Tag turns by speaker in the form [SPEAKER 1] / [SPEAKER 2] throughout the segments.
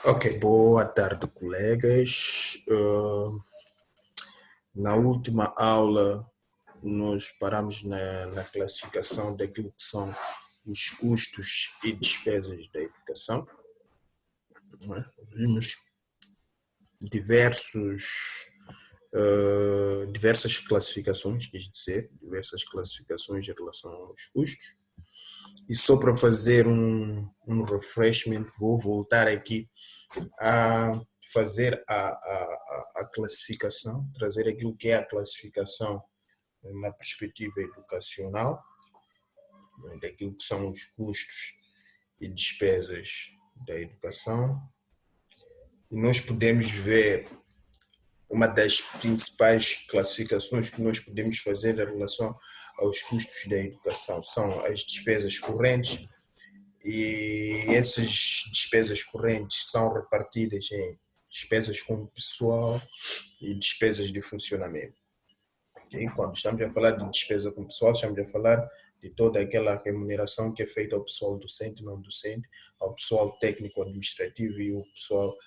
[SPEAKER 1] Ok, boa tarde, colegas. Na última aula, nós paramos na classificação daquilo que são os custos e despesas da educação. Não é? Vimos diversas classificações, quis dizer, diversas classificações em relação aos custos. E só para fazer um refreshment, vou voltar aqui a fazer a classificação, trazer aquilo que é a classificação na perspectiva educacional, né, daquilo que são os custos e despesas da educação. E nós podemos ver uma das principais classificações que nós podemos fazer em relação aos custos da educação são as despesas correntes, e essas despesas correntes são repartidas em despesas com pessoal e despesas de funcionamento. Okay? Quando estamos a falar de despesa com pessoal, estamos a falar de toda aquela remuneração que é feita ao pessoal docente e não docente, ao pessoal técnico-administrativo e ao pessoal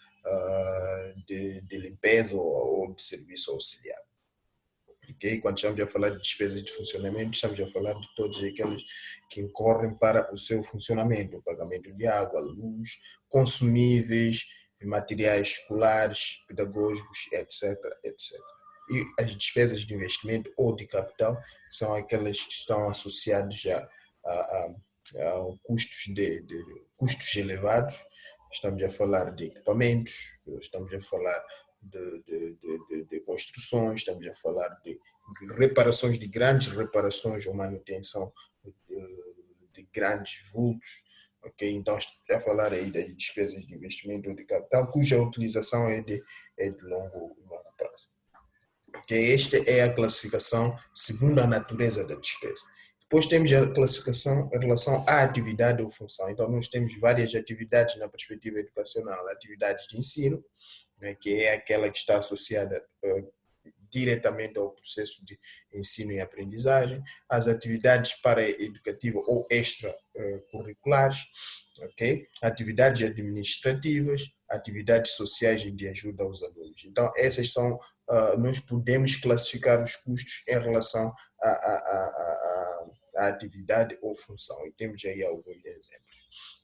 [SPEAKER 1] de limpeza ou de serviço auxiliar. Okay? Quando estamos a falar de despesas de funcionamento, estamos a falar de todos aqueles que incorrem para o seu funcionamento, o pagamento de água, luz, consumíveis, materiais escolares, pedagógicos, etc, etc. E as despesas de investimento ou de capital são aquelas que estão associadas a custos, custos elevados. Estamos a falar de equipamentos, estamos a falar de construções, estamos a falar de reparações, de grandes reparações ou manutenção de grandes vultos. Okay? Então, estamos a falar aí das despesas de investimento ou de capital, cuja utilização é de longo prazo. Okay? Esta é a classificação segundo a natureza da despesa. Depois temos a classificação em relação à atividade ou função. Então, nós temos várias atividades na perspectiva educacional. Atividades de ensino, né, que é aquela que está associada diretamente ao processo de ensino e aprendizagem, as atividades paraeducativas ou extracurriculares, okay? Atividades administrativas, atividades sociais e de ajuda aos alunos. Então, essas são, nós podemos classificar os custos em relação à atividade ou função, e temos aí alguns exemplos.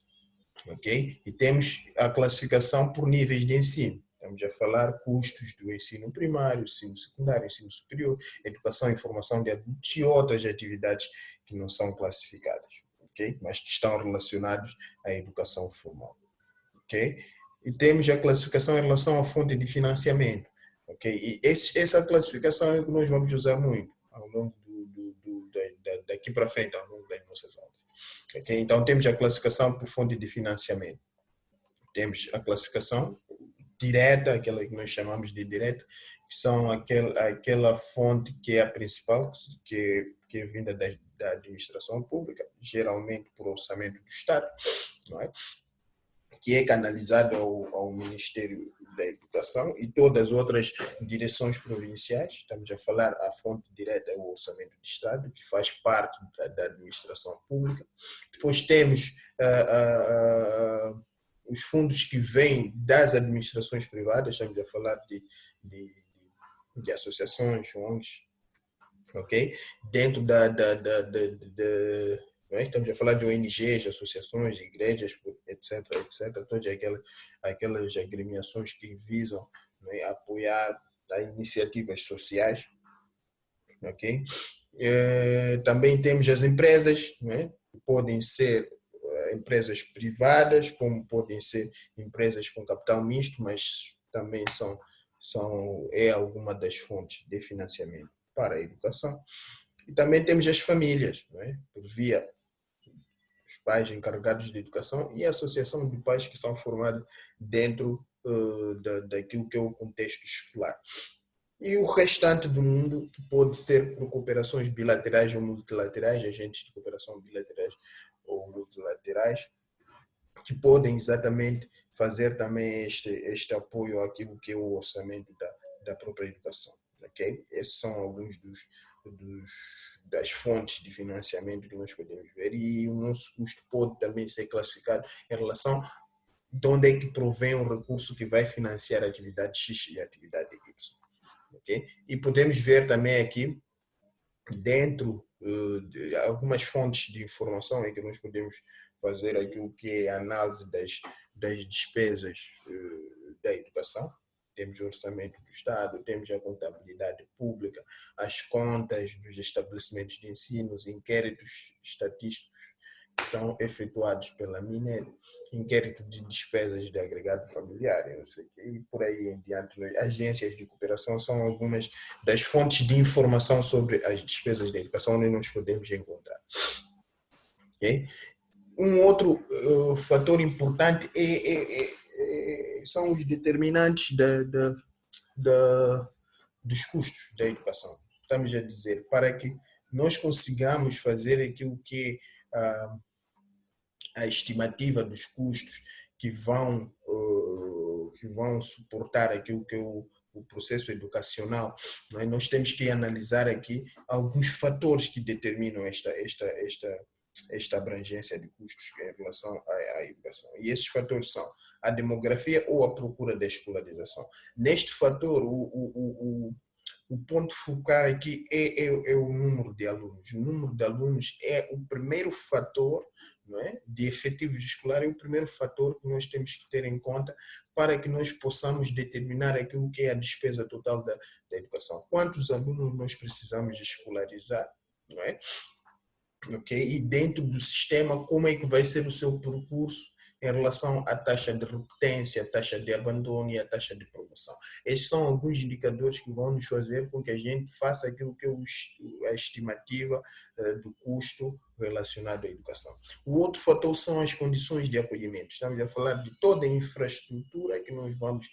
[SPEAKER 1] Okay? E temos a classificação por níveis de ensino. Estamos a falar custos do ensino primário, ensino secundário, ensino superior, educação e formação de adultos e outras atividades que não são classificadas, okay? Mas que estão relacionados à educação formal. Okay? E temos a classificação em relação à fonte de financiamento. Okay? E essa classificação é o que nós vamos usar muito ao longo daqui para frente, ao longo das nossas aulas. Okay? Então, temos a classificação por fonte de financiamento. Temos a classificação direta, aquela que nós chamamos de direta, que são aquela fonte que é a principal, que é vinda da administração pública, geralmente por orçamento do Estado, não é? Que é canalizado ao Ministério da Educação e todas as outras direções provinciais. Estamos a falar, a fonte direta é o orçamento do Estado, que faz parte da administração pública. Depois temos os fundos que vêm das administrações privadas, estamos a falar de associações, ONGs, ok? Dentro estamos a falar de ONGs, associações, igrejas, etc, etc, todas aquelas agremiações que visam, né, apoiar as iniciativas sociais, ok? Também temos as empresas, né, que podem ser empresas privadas, como podem ser empresas com capital misto, mas também é alguma das fontes de financiamento para a educação. E também temos as famílias, né, por via os pais encarregados de educação e a associação de pais que são formados dentro daquilo que é o contexto escolar. E o restante do mundo, que pode ser por cooperações bilaterais ou multilaterais, agentes de cooperação bilaterais ou multilaterais, que podem exatamente fazer também este apoio àquilo que é o orçamento da própria educação. Okay? Esses são alguns das fontes de financiamento que nós podemos ver, e o nosso custo pode também ser classificado em relação de onde é que provém o recurso que vai financiar a atividade X e a atividade Y. Okay? E podemos ver também aqui, dentro de algumas fontes de informação em que nós podemos fazer aquilo que é a análise das despesas da educação. Temos o orçamento do Estado, temos a contabilidade pública, as contas dos estabelecimentos de ensino, os inquéritos estatísticos que são efetuados pela Minel, inquérito de despesas de agregado familiar, não sei, e por aí em diante. Agências de cooperação são algumas das fontes de informação sobre as despesas da educação onde nós podemos encontrar. Okay? Um outro fator importante são os determinantes dos custos da educação. Estamos a dizer, para que nós consigamos fazer aquilo que a estimativa dos custos que vão suportar aquilo que é o processo educacional, nós temos que analisar aqui alguns fatores que determinam esta abrangência de custos em relação à educação. E esses fatores são a demografia ou a procura da escolarização. Neste fator, o ponto focal aqui é o número de alunos. O número de alunos é o primeiro fator, não é? De efetivos escolares, é o primeiro fator que nós temos que ter em conta para que nós possamos determinar aquilo que é a despesa total da educação. Quantos alunos nós precisamos escolarizar, não é? Okay? E dentro do sistema, como é que vai ser o seu percurso em relação à taxa de repetência, a taxa de abandono e a taxa de promoção. Estes são alguns indicadores que vão nos fazer com que a gente faça aquilo que é a estimativa do custo relacionado à educação. O outro fator são as condições de acolhimento. Estamos a falar de toda a infraestrutura que nós vamos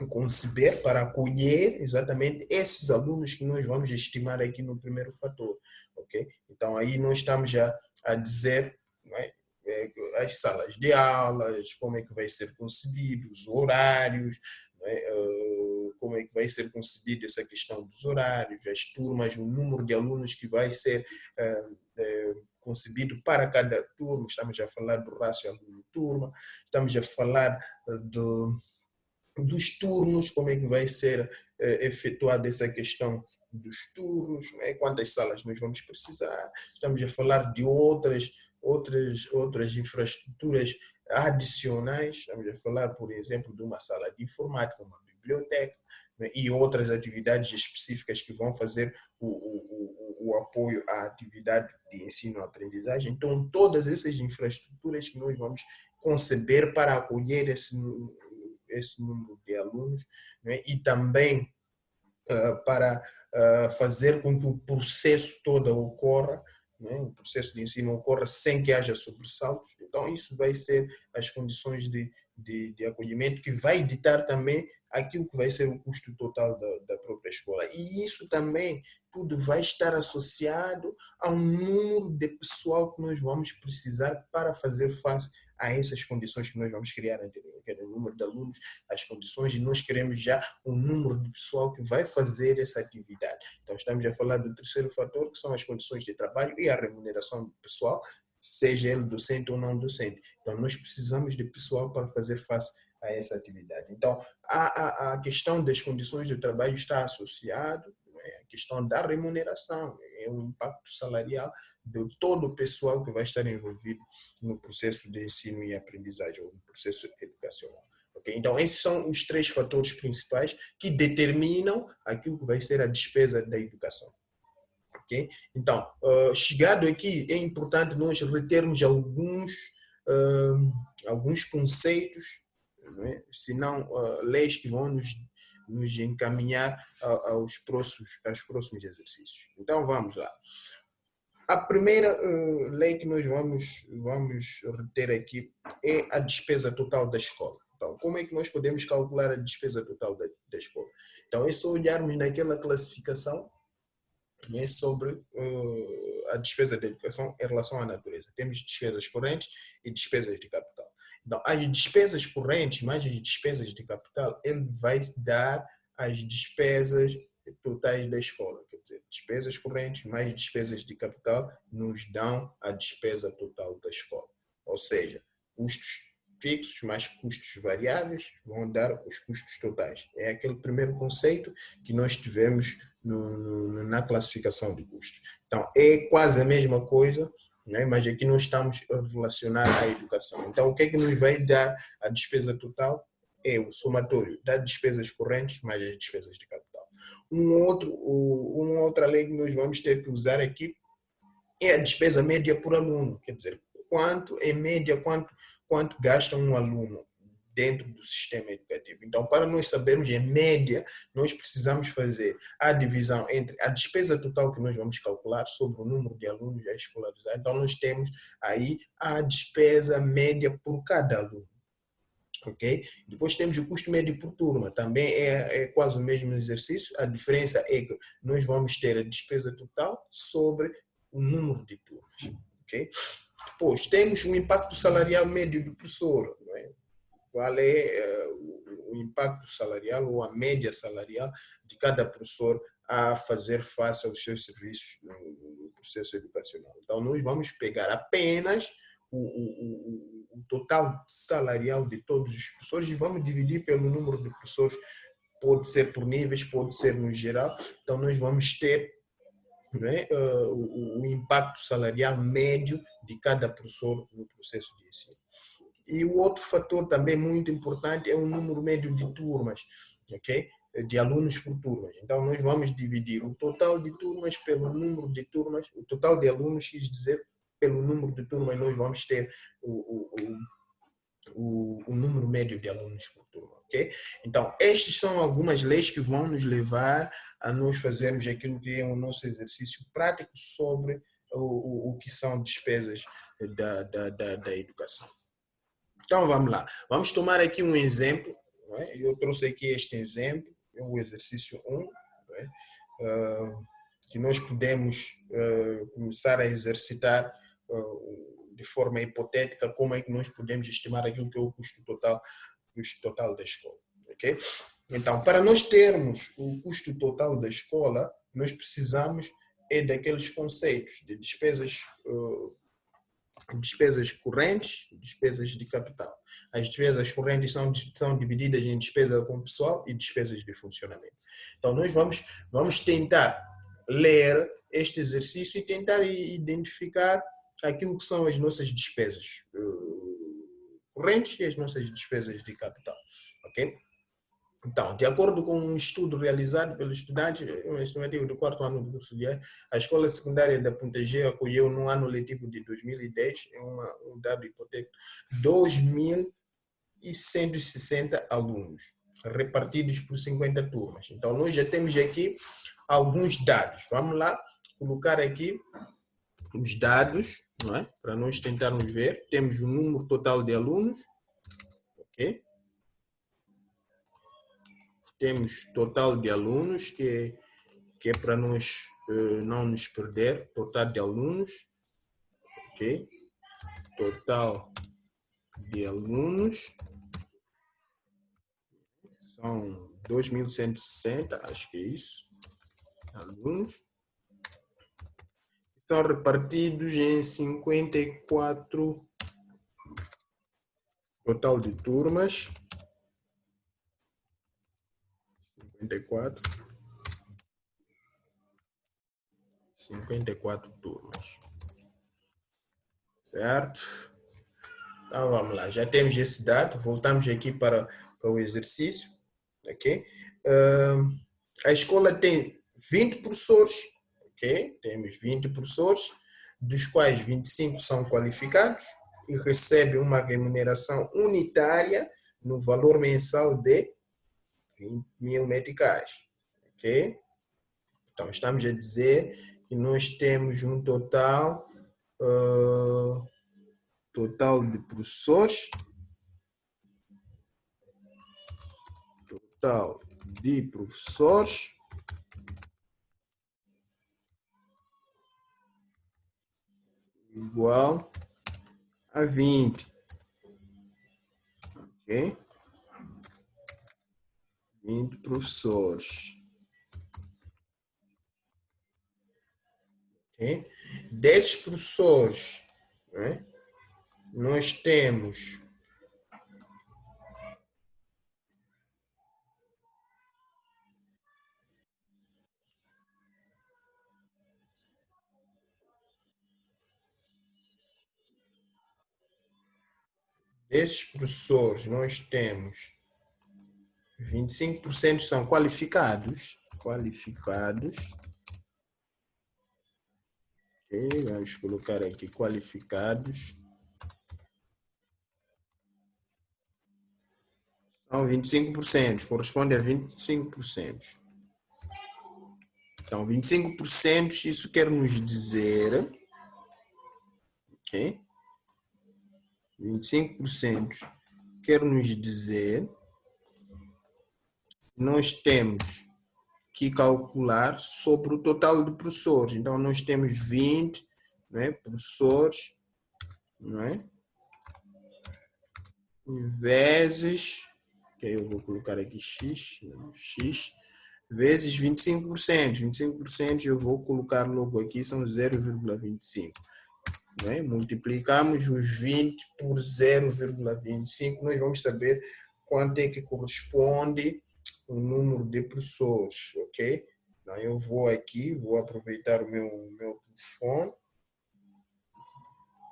[SPEAKER 1] conceber para acolher exatamente esses alunos que nós vamos estimar aqui no primeiro fator, ok? Então aí nós estamos já a dizer, não é? As salas de aulas, como é que vai ser concebido, os horários, não é? Como é que vai ser concebida essa questão dos horários, as turmas, o número de alunos que vai ser concebido para cada turma. Estamos a falar do rácio aluno-turma, estamos a falar dos turnos, como é que vai ser efetuada essa questão dos turnos, né? Quantas salas nós vamos precisar. Estamos a falar de outras infraestruturas adicionais. Estamos a falar, por exemplo, de uma sala de informática, uma biblioteca, né? E outras atividades específicas que vão fazer o apoio à atividade de ensino-aprendizagem. Então, todas essas infraestruturas que nós vamos conceber para acolher esse número de alunos, né? E também para fazer com que o processo todo ocorra, né? O processo de ensino ocorra sem que haja sobressaltos. Então, isso vai ser as condições de acolhimento que vai ditar também aquilo que vai ser o custo total da própria escola. E isso também tudo vai estar associado a um número de pessoal que nós vamos precisar para fazer face a essas condições que nós vamos criar, o número de alunos, as condições, e nós queremos já um número de pessoal que vai fazer essa atividade. Então, estamos a falar do terceiro fator, que são as condições de trabalho e a remuneração do pessoal, seja ele docente ou não docente. Então, nós precisamos de pessoal para fazer face a essa atividade. Então, a questão das condições de trabalho está associado à questão da remuneração, é o impacto salarial de todo o pessoal que vai estar envolvido no processo de ensino e aprendizagem, ou no processo educacional. Okay? Então, esses são os três fatores principais que determinam aquilo que vai ser a despesa da educação. Okay? Então, chegado aqui, é importante nós retermos alguns conceitos, não é? Senão leis que vão nos encaminhar aos próximos exercícios. Então, vamos lá. A primeira lei que nós vamos reter aqui é a despesa total da escola. Então, como é que nós podemos calcular a despesa total da escola? Então, é só olharmos naquela classificação, né, sobre a despesa da educação em relação à natureza. Temos despesas correntes e despesas de capital. Então, as despesas correntes mais as despesas de capital, ele vai dar as despesas totais da escola. Quer dizer, despesas correntes mais despesas de capital nos dão a despesa total da escola. Ou seja, custos fixos mais custos variáveis vão dar os custos totais. É aquele primeiro conceito que nós tivemos na classificação de custos. Então, é quase a mesma coisa, né? Mas aqui nós estamos a relacionar à educação. Então, o que é que nos vai dar a despesa total? É o somatório das despesas correntes mais as despesas de capital. Uma outra lei que nós vamos ter que usar aqui é a despesa média por aluno, quer dizer, quanto em média, quanto gasta um aluno dentro do sistema educativo. Então, para nós sabermos em média, nós precisamos fazer a divisão entre a despesa total que nós vamos calcular sobre o número de alunos já escolarizados. Então, nós temos aí a despesa média por cada aluno. Ok? Depois temos o custo médio por turma, também é quase o mesmo exercício, a diferença é que nós vamos ter a despesa total sobre o número de turmas. Ok? Depois temos o impacto salarial médio do professor, não é? Qual é o impacto salarial ou a média salarial de cada professor a fazer face aos seus serviços no processo educacional. Então, nós vamos pegar apenas o total salarial de todos os professores e vamos dividir pelo número de professores, pode ser por níveis, pode ser no geral. Então, nós vamos ter, não é, o impacto salarial médio de cada professor no processo de ensino. E o outro fator também muito importante é o número médio de turmas, ok? De alunos por turmas. Então, nós vamos dividir o total de turmas pelo número de turmas, o total de alunos, quis dizer, pelo número de turmas, nós vamos ter o número médio de alunos por turma, ok? Então, estas são algumas leis que vão nos levar a nós fazermos aquilo que é o nosso exercício prático sobre o que são despesas da educação. Então, vamos lá. Vamos tomar aqui um exemplo. Não é? Eu trouxe aqui este exemplo, é o exercício 1, não é? Que nós podemos começar a exercitar de forma hipotética como é que nós podemos estimar aquilo que é o custo total da escola. Okay? Então, para nós termos o custo total da escola, nós precisamos daqueles conceitos de despesas correntes, despesas de capital. As despesas correntes são divididas em despesa com pessoal e despesas de funcionamento. Então, nós vamos tentar ler este exercício e tentar identificar aquilo que são as nossas despesas correntes e as nossas despesas de capital. Ok? Então, de acordo com um estudo realizado pelos estudantes, um estimativo do 4º ano do curso de A, a escola secundária da Punta G acolheu no ano letivo de 2010, um dado hipotético, 2.160 alunos, repartidos por 50 turmas. Então, nós já temos aqui alguns dados. Vamos lá colocar aqui os dados, não é? Para nós tentarmos ver. Temos o número total de alunos, ok? Temos total de alunos, que é para nós não nos perder, total de alunos, ok? Total de alunos, são 2.160, acho que é isso, alunos, são repartidos em 54, total de turmas, 54 turmas, certo? Então vamos lá, já temos esse dado, voltamos aqui para o exercício, ok? A escola tem 20 professores, ok? Temos 20 professores, dos quais 25 são qualificados e recebem uma remuneração unitária no valor mensal de 20.000 meticais, ok? Então, estamos a dizer que nós temos um total de professores, igual a 20, ok? 20 professores, ok? Desses professores, né? nós temos esses professores, nós temos 25% são qualificados, ok, vamos colocar aqui qualificados, são 25%, corresponde a 25%. Então, 25%, isso quer nos dizer, ok? 25% quer nos dizer que nós temos que calcular sobre o total de professores. Então, nós temos 20, não é, professores, não é? Vezes, que eu vou colocar aqui x, x, vezes 25%. 25% eu vou colocar logo aqui, são 0,25. Né? Multiplicamos os 20 por 0,25, nós vamos saber quanto é que corresponde o número de professores, ok? Então eu vou aqui, vou aproveitar o meu telefone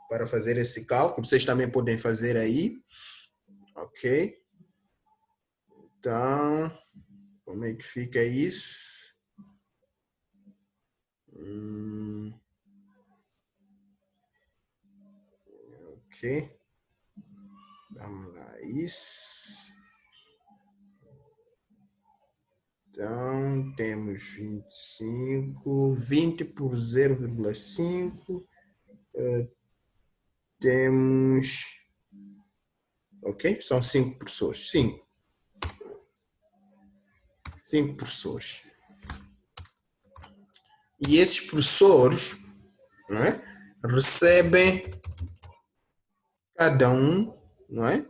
[SPEAKER 1] para fazer esse cálculo, vocês também podem fazer aí, ok? Então, como é que fica isso? Ok, vamos lá, isso. Então, temos 25, 20 por 0,5, temos, ok? São 5 professores, 5 professores. E esses professores, não é? Recebem cada um, não é?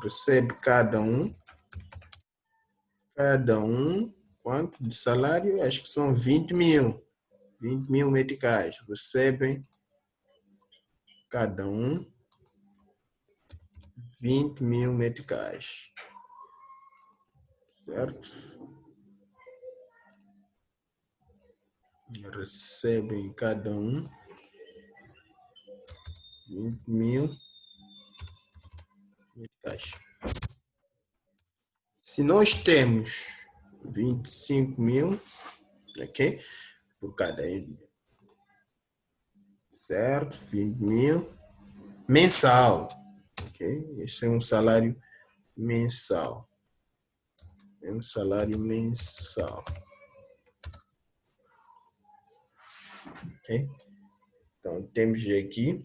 [SPEAKER 1] Recebe cada um, quanto de salário? Acho que são 20 mil meticais. Recebem cada um 20 mil meticais, certo? Recebem cada um 20 mil meticais. Se nós temos 25 mil, ok? Por cada, certo? 20 mil mensal, ok? Este é um salário mensal. É um salário mensal, ok? Então, temos aqui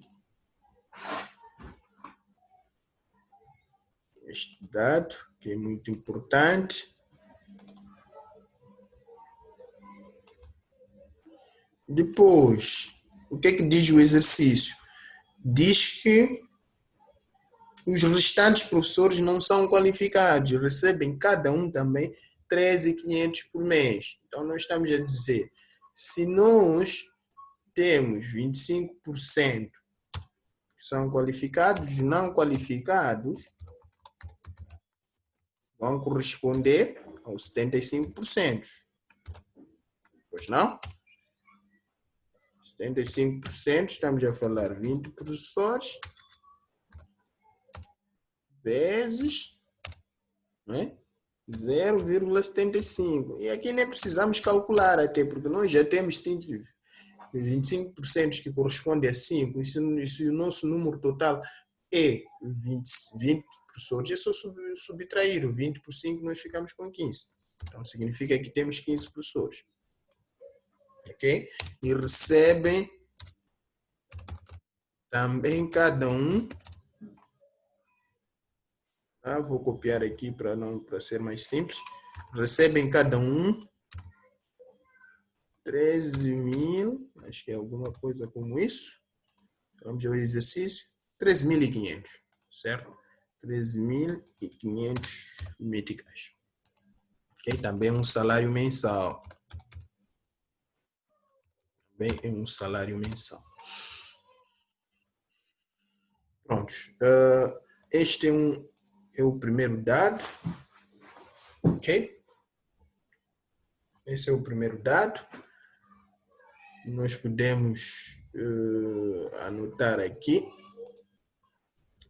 [SPEAKER 1] este dado, que é muito importante. Depois, o que é que diz o exercício? Diz que os restantes professores não são qualificados, recebem cada um também 13.500 por mês. Então, nós estamos a dizer, se nós temos 25% que são qualificados, não qualificados vão corresponder aos 75%. Pois não? 75%, estamos a falar 20 professores vezes, né? 0,75. E aqui nem precisamos calcular até, porque nós já temos 25% que corresponde a 5. E se o nosso número total é 20 professores, é só subtrair o 20 por 5, nós ficamos com 15. Então, significa que temos 15 professores. Ok? E recebem também cada um. Vou copiar aqui para ser mais simples. Recebem cada um 13 mil, acho que é alguma coisa como isso. Vamos ao exercício. 13.500, certo? 13.500 meticais. Ok? Também um salário mensal. Também é um salário mensal. Prontos. Este é o primeiro dado, ok? Esse é o primeiro dado. Nós podemos anotar aqui.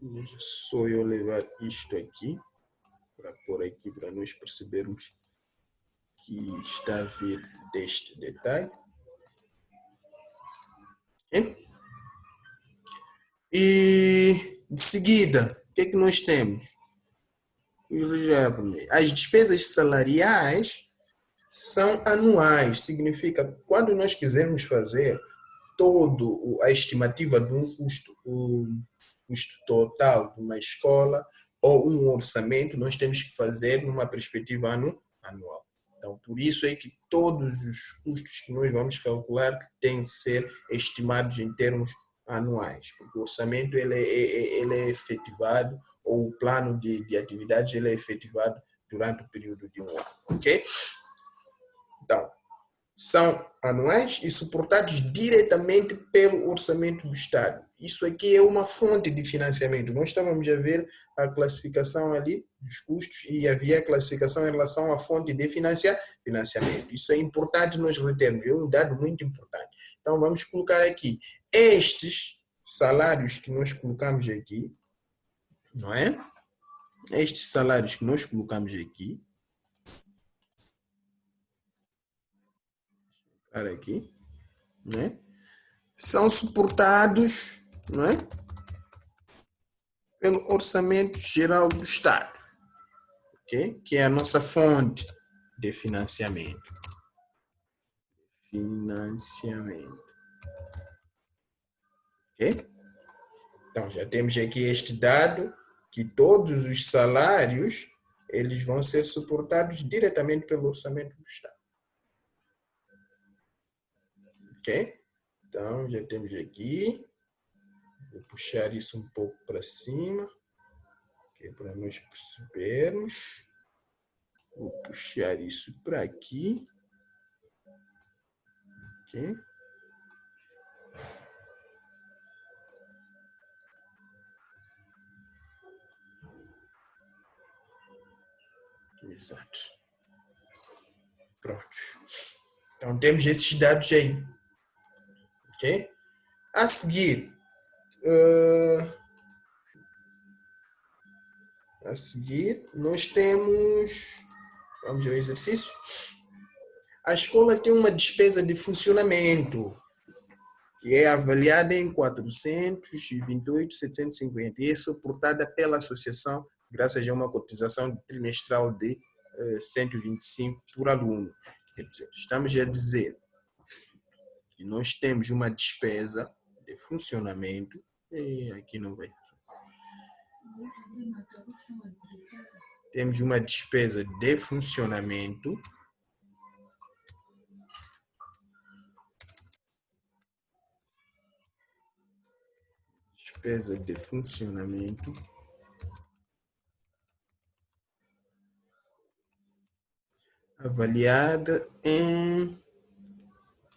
[SPEAKER 1] Deixa só eu levar isto aqui, para pôr aqui, para nós percebermos que está a vir deste detalhe. Okay? E de seguida, o que é que nós temos? As despesas salariais são anuais, significa quando nós quisermos fazer todo a estimativa de um custo, o custo total de uma escola ou um orçamento, nós temos que fazer numa perspectiva anual. Então, por isso é que todos os custos que nós vamos calcular têm que ser estimados em termos anuais, porque o orçamento ele é efetivado, ou o plano de atividades ele é efetivado durante o período de um ano, ok? Então, são anuais e suportados diretamente pelo orçamento do Estado. Isso aqui é uma fonte de financiamento. Nós estávamos a ver a classificação ali dos custos e havia a classificação em relação à fonte de financiamento. Isso é importante nós retermos, é um dado muito importante. Então vamos colocar aqui estes salários que nós colocamos aqui, não é? Estes salários que nós colocamos aqui, aqui, né? São suportados, não é? Pelo Orçamento Geral do Estado, okay? Que é a nossa fonte de financiamento. Ok? Então, já temos aqui este dado, que todos os salários, eles vão ser suportados diretamente pelo Orçamento do Estado. Ok? Então, já temos aqui. Vou puxar isso um pouco para cima, okay, para nós percebermos. Vou puxar isso para aqui. Ok? Exato. Pronto. Então, temos esses dados aí. Ok? A seguir, nós temos, vamos ao exercício. A escola tem uma despesa de funcionamento que é avaliada em 428.750 e é suportada pela associação graças a uma cotização trimestral de 125 por aluno. Quer dizer, estamos a dizer que nós temos uma despesa de funcionamento, e aqui não vai. Temos uma despesa de funcionamento avaliada em,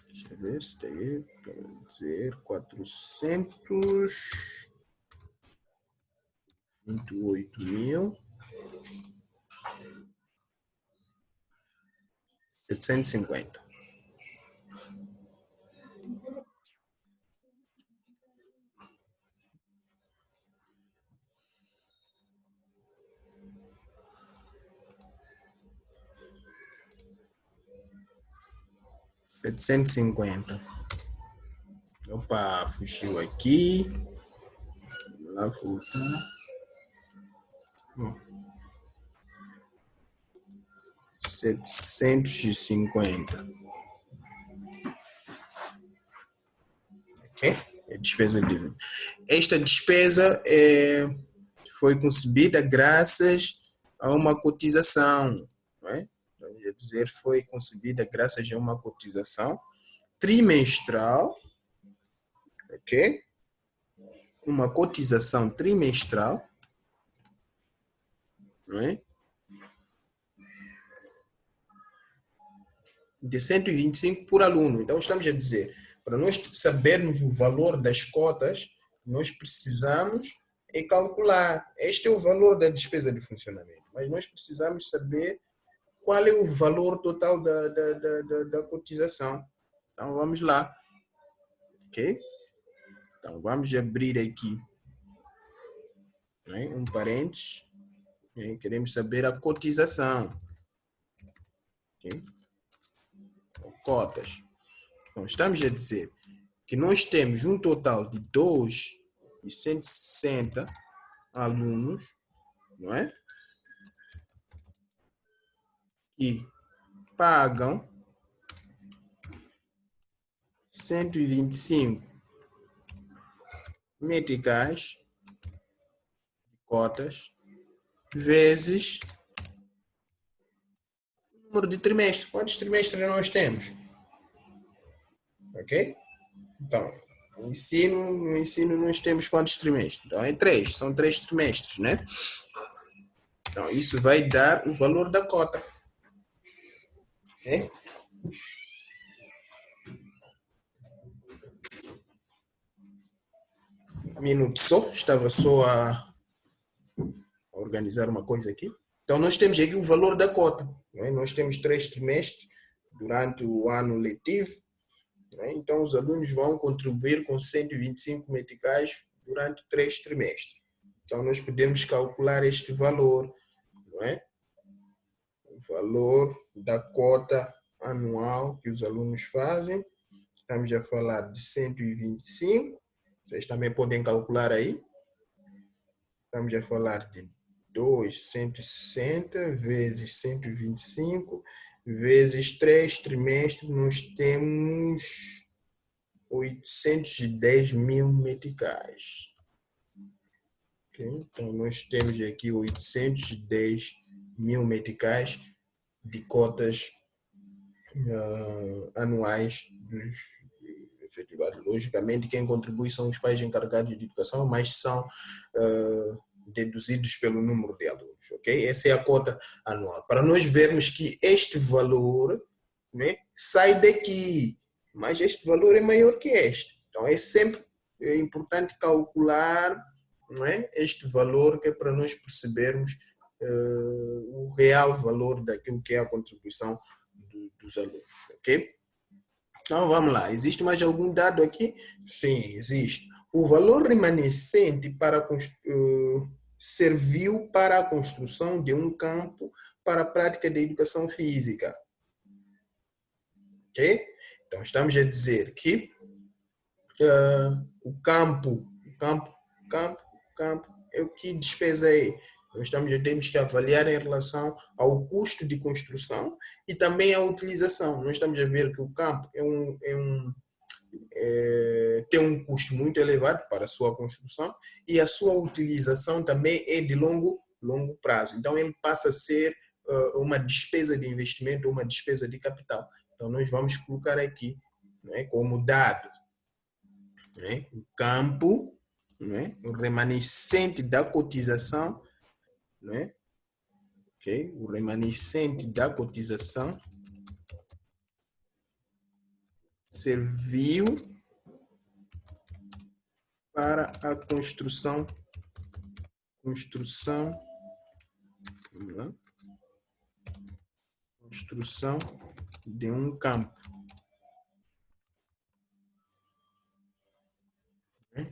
[SPEAKER 1] deixa eu ver se tem aí, para dizer, 428.750. Opa, fugiu aqui. Lá voltar. 750. Ok? É despesa de. Esta despesa foi concebida graças a uma cotização, não é? Quer dizer, foi concebida graças a uma cotização trimestral, ok? Uma cotização trimestral, não é? De 125 por aluno. Então, estamos a dizer, para nós sabermos o valor das cotas, nós precisamos é calcular. Este é o valor da despesa de funcionamento, mas nós precisamos saber qual é o valor total da cotização. Então, vamos lá. Ok? Então, vamos abrir aqui, né, um parênteses. Né? Queremos saber a cotização. Okay? Cotas. Então, estamos a dizer que nós temos um total de 2.160 alunos, não é? Que pagam 125 meticais de cotas vezes o número de trimestres. Quantos trimestres nós temos? Ok? Então, no ensino nós temos quantos trimestres? Então, é 3, são 3 trimestres, né? Então, isso vai dar o valor da cota. Ok? Um minuto só, estava só a organizar uma coisa aqui. Então, nós temos aqui o valor da cota. Né? Nós temos 3 trimestres durante o ano letivo. Né? Então, os alunos vão contribuir com 125 meticais durante 3 trimestres. Então, nós podemos calcular este valor, não é? O valor da cota anual que os alunos fazem. Estamos a falar de 125. Vocês também podem calcular aí. Estamos a falar de 260 vezes 125 vezes 3 trimestres, nós temos 810 mil meticais. Okay? Então, nós temos aqui 810 mil meticais de cotas anuais dos efetivados. Logicamente, quem contribui são os pais encarregados de educação, mas são deduzidos pelo número de alunos, ok? Essa é a cota anual. Para nós vermos que este valor, né, sai daqui, mas este valor é maior que este. Então, é sempre importante calcular, não é, este valor, que é para nós percebermos o real valor daquilo que é a contribuição dos alunos, ok? Então, vamos lá. Existe mais algum dado aqui? Sim, existe. O valor remanescente serviu para a construção de um campo para a prática da educação física. Ok? Então, estamos a dizer que o campo é o que despesa é. Nós temos que avaliar em relação ao custo de construção e também à utilização. Nós estamos a ver que o campo tem um custo muito elevado para a sua construção e a sua utilização também é de longo prazo. Então, ele passa a ser uma despesa de investimento, uma despesa de capital. Então, nós vamos colocar aqui, né, como dado, né, o campo, né, o remanescente da cotização, né, okay, o remanescente da cotização serviu para a construção de um campo.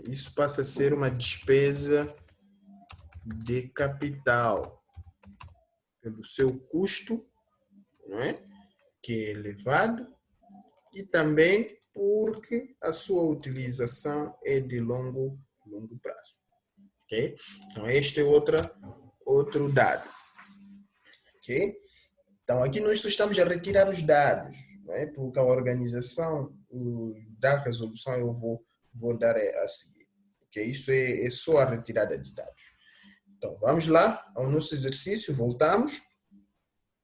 [SPEAKER 1] Isso passa a ser uma despesa de capital pelo seu custo, não é? Que é elevado, e também porque a sua utilização é de longo prazo. Okay? Então, este é outro dado. Okay? Então, aqui nós só estamos a retirar os dados, não é? Porque a organização da resolução eu vou dar a seguir. Okay? Isso é só a retirada de dados. Então, vamos lá ao nosso exercício, voltamos.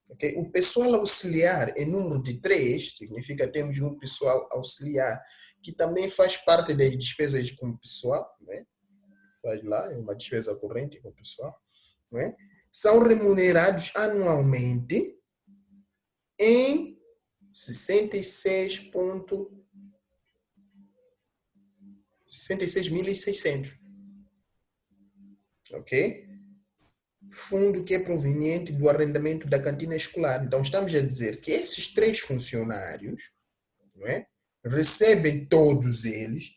[SPEAKER 1] Okay? O pessoal auxiliar em número de 3, significa que temos um pessoal auxiliar que também faz parte das despesas como pessoal, né? Faz lá, é uma despesa corrente com o pessoal, né? São remunerados anualmente em 66.600. ok? Fundo que é proveniente do arrendamento da cantina escolar. Então, estamos a dizer que esses 3 funcionários, não é, recebem todos eles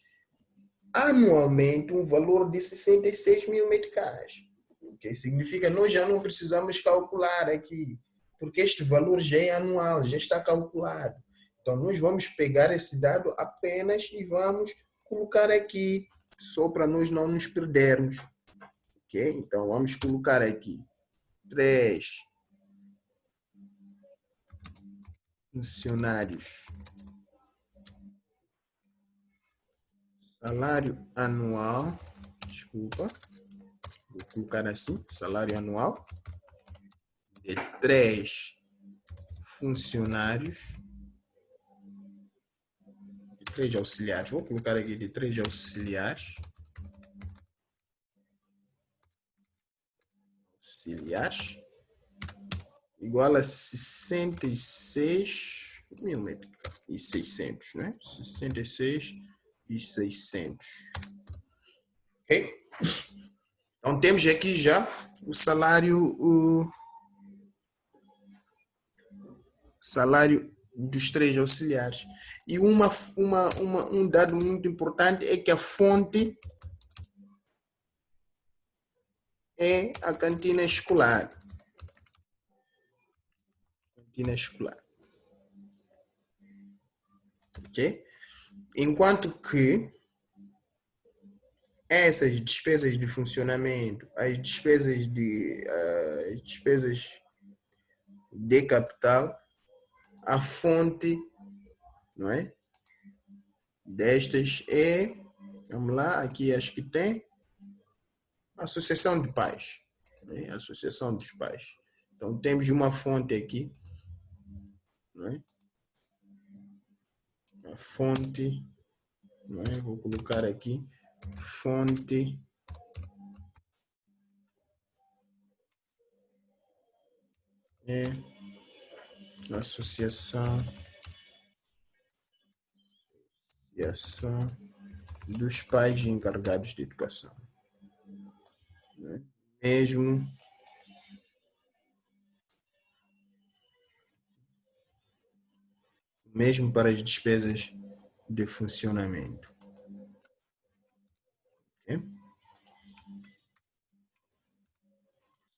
[SPEAKER 1] anualmente um valor de 66 mil meticais. O que significa que nós já não precisamos calcular aqui, porque este valor já é anual, já está calculado. Então, nós vamos pegar esse dado apenas e vamos colocar aqui, só para nós não nos perdermos. Ok? Então, vamos colocar aqui 3 funcionários. Salário anual, desculpa, vou colocar assim, salário anual de 3 funcionários, de 3 auxiliares, vou colocar aqui de 3 auxiliares, igual a 66.600, né? 66.600. Ok? Então, temos aqui já o salário dos 3 auxiliares. E um dado muito importante é que a fonte é a cantina escolar. Cantina escolar. Ok? Enquanto que essas despesas de funcionamento, as despesas de capital, a fonte, não é, destas é, vamos lá, aqui acho que tem a associação de pais, né? Associação dos pais. Então temos uma fonte aqui, não é? A fonte, não é? Vou colocar aqui fonte é associação dos pais encarregados de educação, né? Mesmo para as despesas de funcionamento. Okay?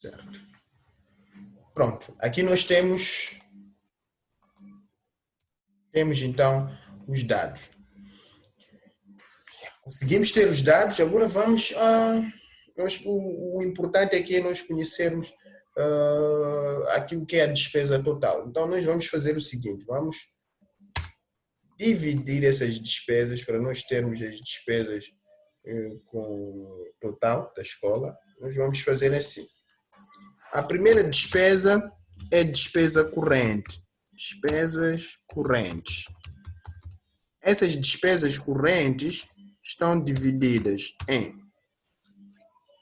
[SPEAKER 1] Certo. Pronto, aqui nós temos então os dados. Conseguimos ter os dados, agora vamos a... o importante aqui é nós conhecermos aquilo que é a despesa total. Então, nós vamos fazer o seguinte, vamos dividir essas despesas para nós termos as despesas com o total da escola. Nós vamos fazer assim. A primeira despesa é despesa corrente. Despesas correntes. Essas despesas correntes estão divididas em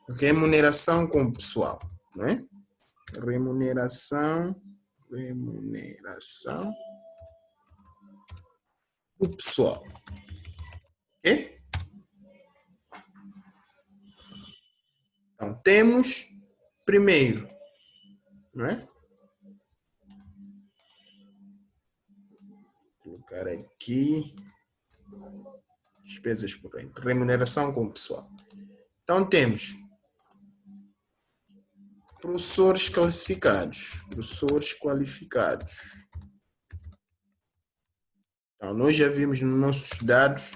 [SPEAKER 1] remuneração com pessoal, não é? Remuneração do pessoal. Ok? Então, temos primeiro, não é? Vou colocar aqui despesas correntes, remuneração com pessoal. Então, temos professores qualificados. Então, nós já vimos nos nossos dados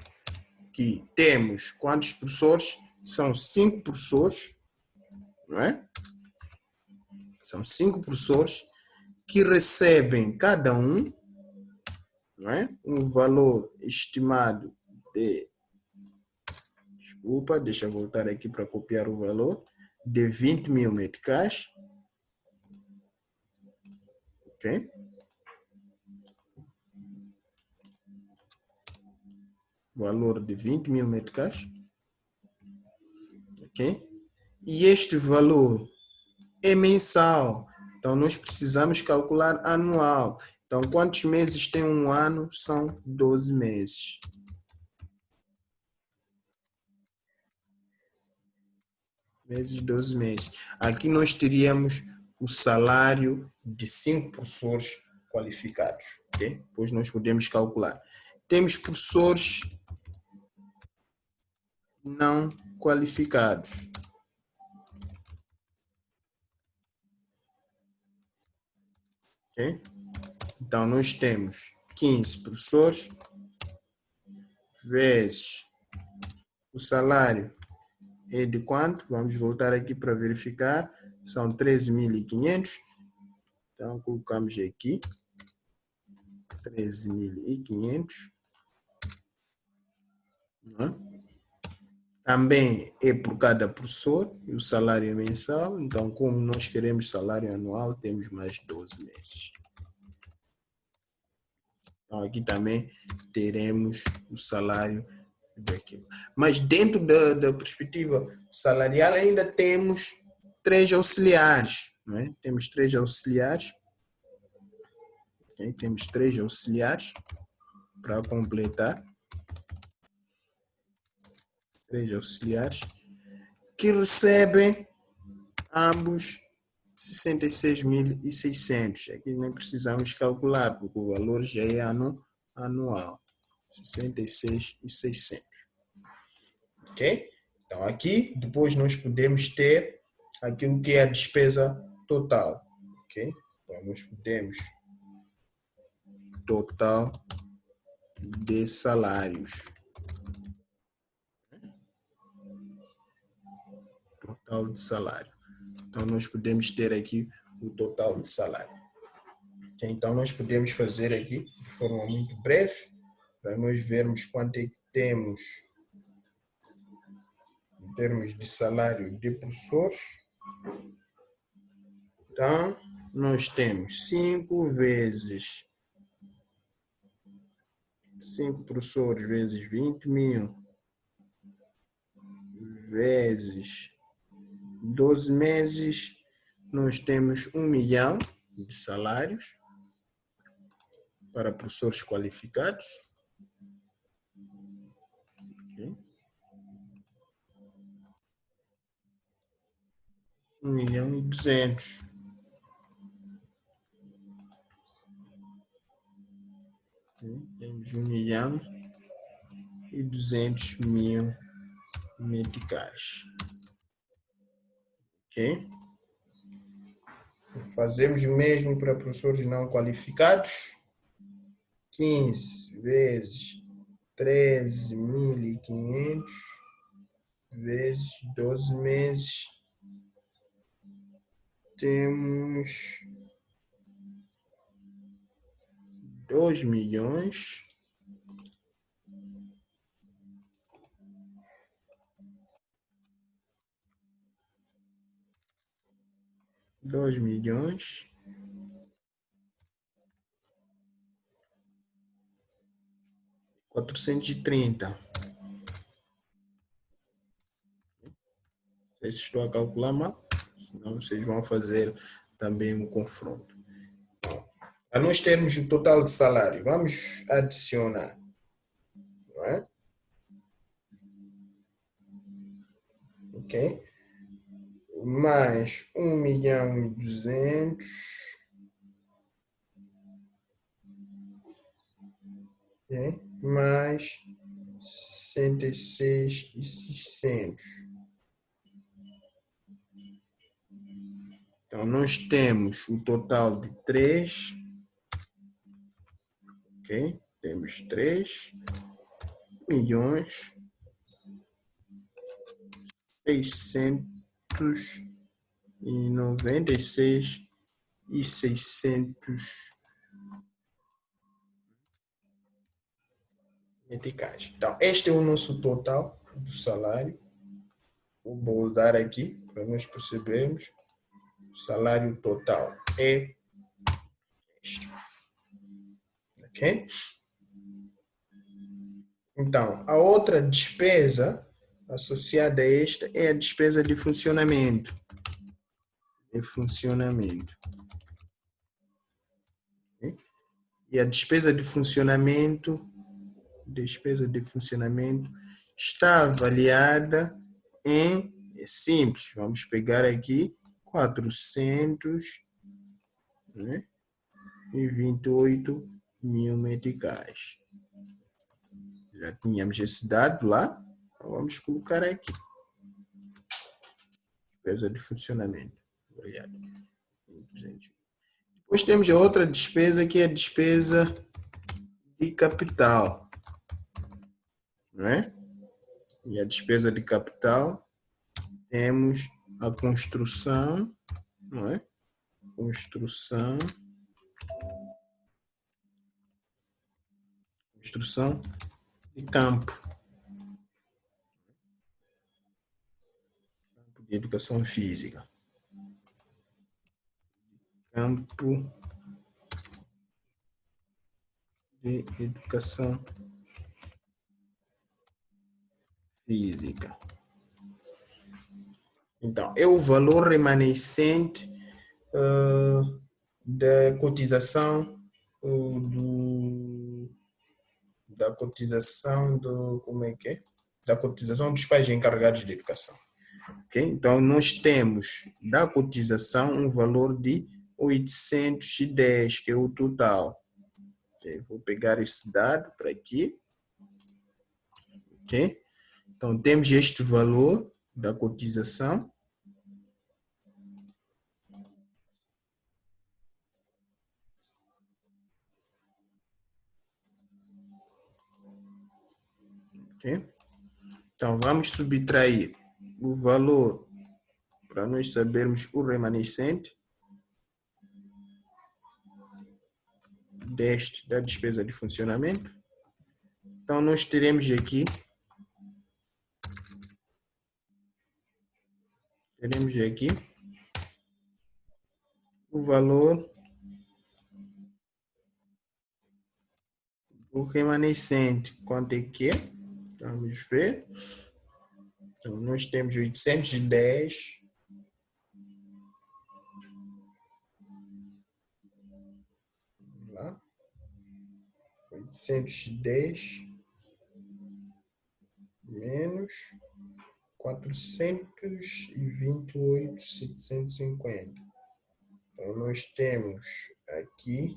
[SPEAKER 1] que temos quantos professores? São 5 professores, não é? São 5 professores que recebem cada um, não é? Um valor estimado de... Desculpa, deixa eu voltar aqui para copiar o valor. De 20 mil meticais. Ok? Valor de 20 mil meticais. Ok? E este valor é mensal. Então, nós precisamos calcular anual. Então, quantos meses tem um ano? São 12 meses. vezes 12 meses. Aqui nós teríamos o salário de 5 professores qualificados. Okay? Depois nós podemos calcular. Temos professores não qualificados. Okay? Então, nós temos 15 professores vezes o salário é de quanto? Vamos voltar aqui para verificar. São 13.500. Então, colocamos aqui 13.500. Também é por cada professor e o salário é mensal. Então, como nós queremos salário anual, temos mais 12 meses. Então, aqui também teremos o salário daquilo. Mas dentro da perspectiva salarial ainda temos 3 auxiliares. Não é? Temos 3 auxiliares. Okay? Temos 3 auxiliares para completar. 3 auxiliares que recebem ambos 66.600. Aqui nem precisamos calcular, porque o valor já é anual. 66.600. Ok? Então, aqui, depois nós podemos ter aquilo que é a despesa total. Ok? Então, nós podemos total de salários. Total de salário. Então, nós podemos ter aqui o total de salário. Então, nós podemos fazer aqui de forma muito breve, para nós vermos quanto é que temos em termos de salário de professores. Então, nós temos 5 vezes 5 professores vezes 20.000 vezes 12 meses, nós temos 1 milhão de salários para professores qualificados. Okay. 1.200.000. Temos 1.200.000 meticais. Ok? Fazemos o mesmo para professores não qualificados. 15 vezes 13.500 vezes 12 meses. Temos 2 milhões 2 milhões 430. Não sei se estou a calcular mal, senão vocês vão fazer também um confronto. Para nós termos o total de salário, vamos adicionar, não é? Ok? Mais 1.200.000, okay? Mais 66.600. Então, nós temos o total de 3, ok? Temos 3 milhões 696.600 meticais. Então, este é o nosso total do salário. Vou boldar aqui para nós percebermos. O salário total é este. Ok? Então, a outra despesa associada a esta é a despesa de funcionamento. Okay? E a despesa de funcionamento está avaliada em É simples, vamos pegar aqui 428 mil meticais. Já tínhamos esse dado lá, então vamos colocar aqui. Despesa de funcionamento. Obrigado. Depois temos a outra despesa, que é a despesa de capital, não é? E a despesa de capital, temos a construção, não é? Construção de campo de educação física. Campo de educação física. Então, é o valor remanescente da cotização como é que é? Da cotização dos pais encarregados de educação. Okay? Então, nós temos da cotização um valor de 810, que é o total. Okay? Vou pegar esse dado para aqui. Okay? Então, temos este valor da cotização. Okay? Então, vamos subtrair o valor para nós sabermos o remanescente da despesa de funcionamento. Então, nós teremos aqui o valor do remanescente. Quanto é que é? Vamos ver. Então, nós temos 810 lá. 810 menos 428.750. Então, nós temos aqui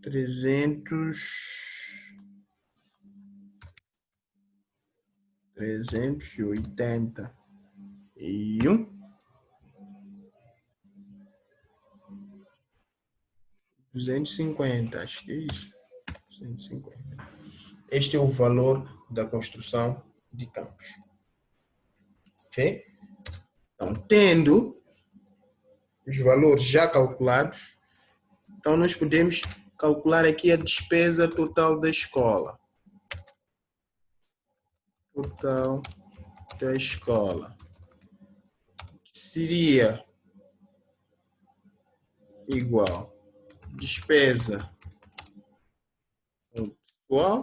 [SPEAKER 1] 381 250, acho que é isso. 250. Este é o valor da construção de campos. Ok? Então, tendo os valores já calculados, então nós podemos calcular aqui a despesa total da escola. Total da escola. Que seria igual despesa pessoal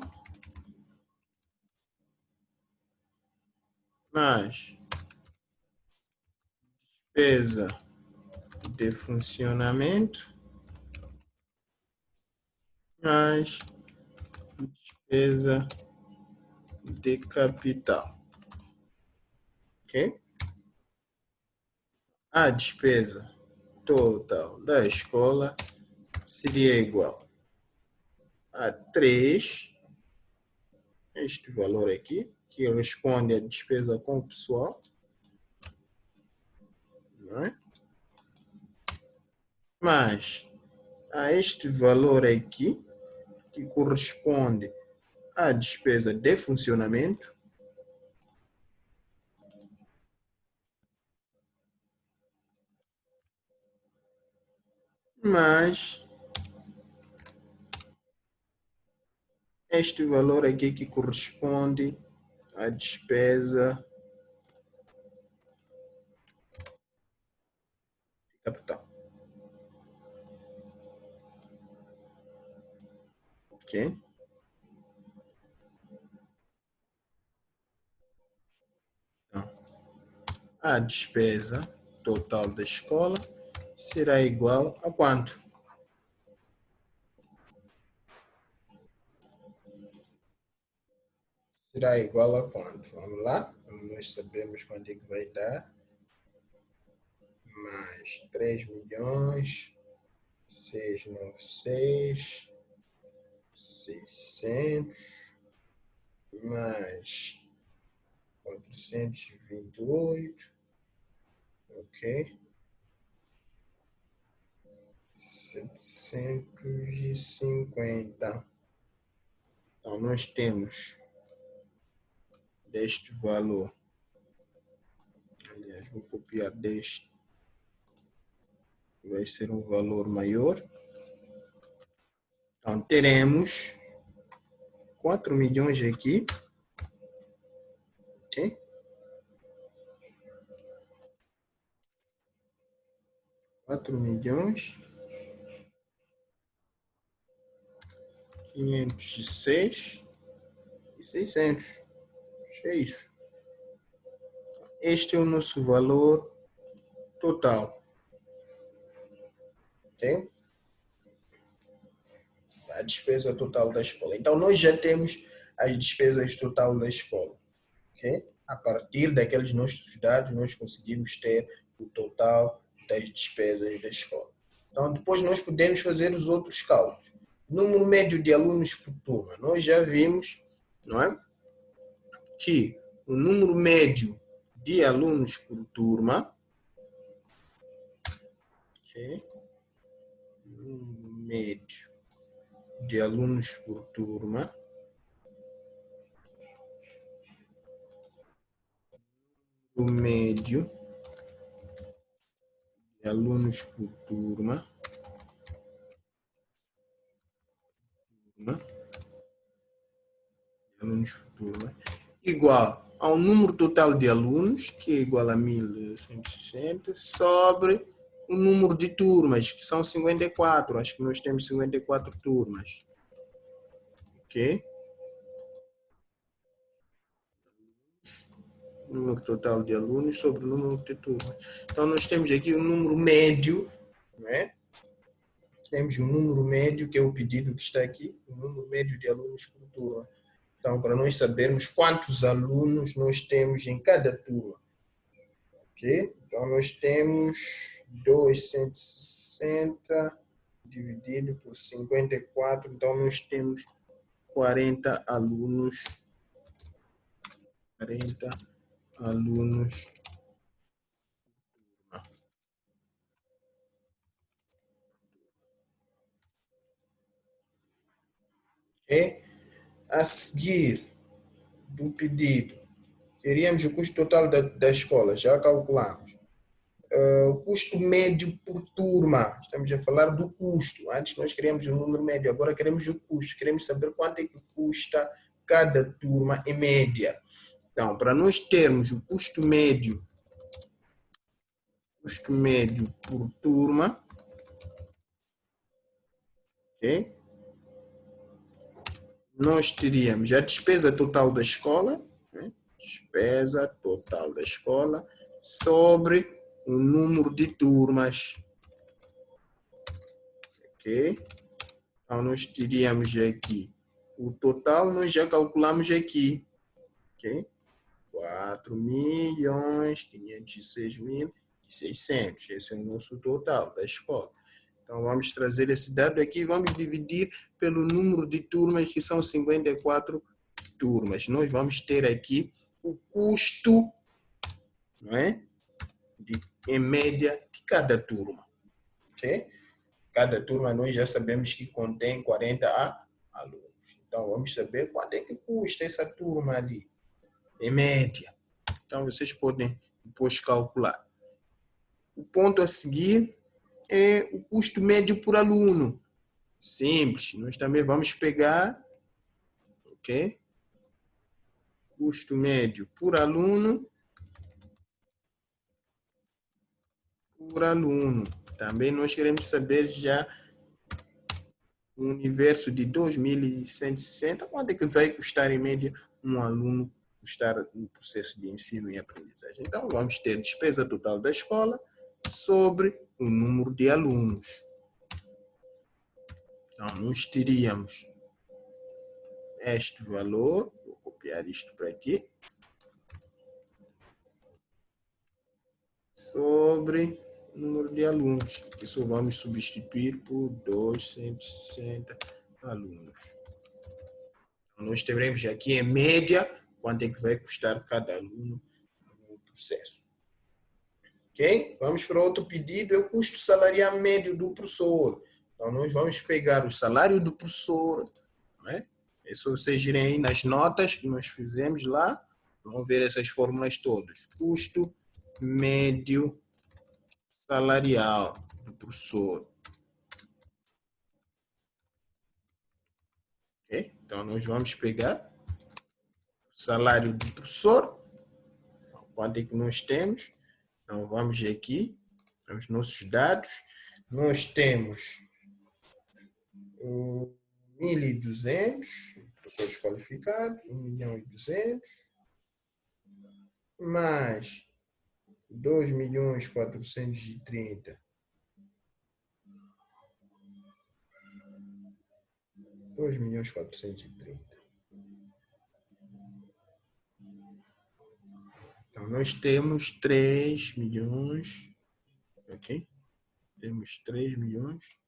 [SPEAKER 1] mais despesa de funcionamento mais despesa de capital. Ok? A despesa total da escola seria igual a 3, este valor aqui, que responde à despesa com o pessoal, não é? Mais a este valor aqui, que corresponde à despesa de funcionamento, mais este valor aqui, que corresponde à despesa de capital. Ok? Então, a despesa total da escola será igual a quanto? será igual a quanto? Vamos lá? Nós sabemos quanto é que vai dar. Mais 3 milhões, 696, 600, mais 428, ok? 750. Então, nós temos deste valor. Aliás, vou copiar deste. Vai ser um valor maior. Então, teremos 4 milhões aqui. Ok? 4 milhões 506 e 600. É isso. Este é o nosso valor total. Ok? A despesa total da escola. Então, nós já temos as despesas total da escola. Ok? A partir daqueles nossos dados, nós conseguimos ter o total das despesas da escola. Então, depois nós podemos fazer os outros cálculos. Número médio de alunos por turma. Nós já vimos, não é? Que o número médio de alunos por turma, okay? Número médio de alunos por turma, o médio de alunos por turma, igual ao número total de alunos, que é igual a 1160, sobre o número de turmas, que são 54. Acho que nós temos 54 turmas. Ok? Número total de alunos sobre o número de turmas. Então, nós temos aqui o número médio, né? Temos um número médio, que é o pedido que está aqui, o número médio de alunos por turma. Então, para nós sabermos quantos alunos nós temos em cada turma. Ok? Então, nós temos 260 dividido por 54. Então, nós temos 40 alunos. 40 alunos. Ok? A seguir do pedido, teríamos o custo total da escola, já calculamos. O custo médio por turma, estamos a falar do custo. Antes nós queríamos o número médio, agora queremos o custo. Queremos saber quanto é que custa cada turma em média. Então, para nós termos o custo médio por turma, ok? Nós teríamos a despesa total da escola, né? Despesa total da escola, sobre o número de turmas. Ok? Então, nós teríamos aqui o total, nós já calculamos aqui. Ok? 4.506.600. Esse é o nosso total da escola. Então, vamos trazer esse dado aqui e vamos dividir pelo número de turmas, que são 54 turmas. Nós vamos ter aqui o custo, não é? Em média de cada turma. Ok? Cada turma nós já sabemos que contém 40 alunos. Então, vamos saber quanto é que custa essa turma ali, em média. Então, vocês podem depois calcular. O ponto a seguir é o custo médio por aluno. Simples. Nós também vamos pegar, ok? Custo médio por aluno. Também nós queremos saber já no universo de 2.160, quanto é que vai custar em média um aluno estar no processo de ensino e aprendizagem. Então, vamos ter despesa total da escola sobre o número de alunos. Então, nós teríamos este valor, vou copiar isto para aqui. Sobre o número de alunos. Aqui só vamos substituir por 260 alunos. Então, nós teremos aqui em média quanto é que vai custar cada aluno no processo. Ok? Vamos para outro pedido, é o custo salarial médio do professor. Então, nós vamos pegar o salário do professor, né? É só vocês irem aí nas notas que nós fizemos lá, vão ver essas fórmulas todas. Custo médio salarial do professor. Ok? Então, nós vamos pegar o salário do professor, quanto é que nós temos. Então, vamos aqui, os nossos dados. Nós temos 1.200 professores qualificados, 1.200.000, mais 2.430.000. 2.430.000. Então, nós temos 3 milhões, ok? Temos 3 milhões.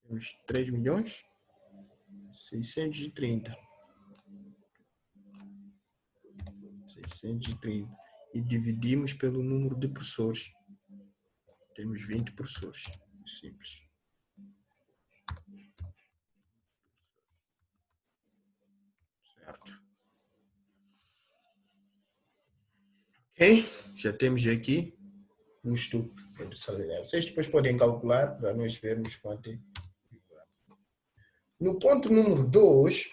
[SPEAKER 1] Temos 3 milhões 630. 630. E dividimos pelo número de professores. Temos 20 professores. Simples. Certo. Ok? Já temos aqui o custo do salário. Vocês depois podem calcular para nós vermos quanto é. No ponto número 2,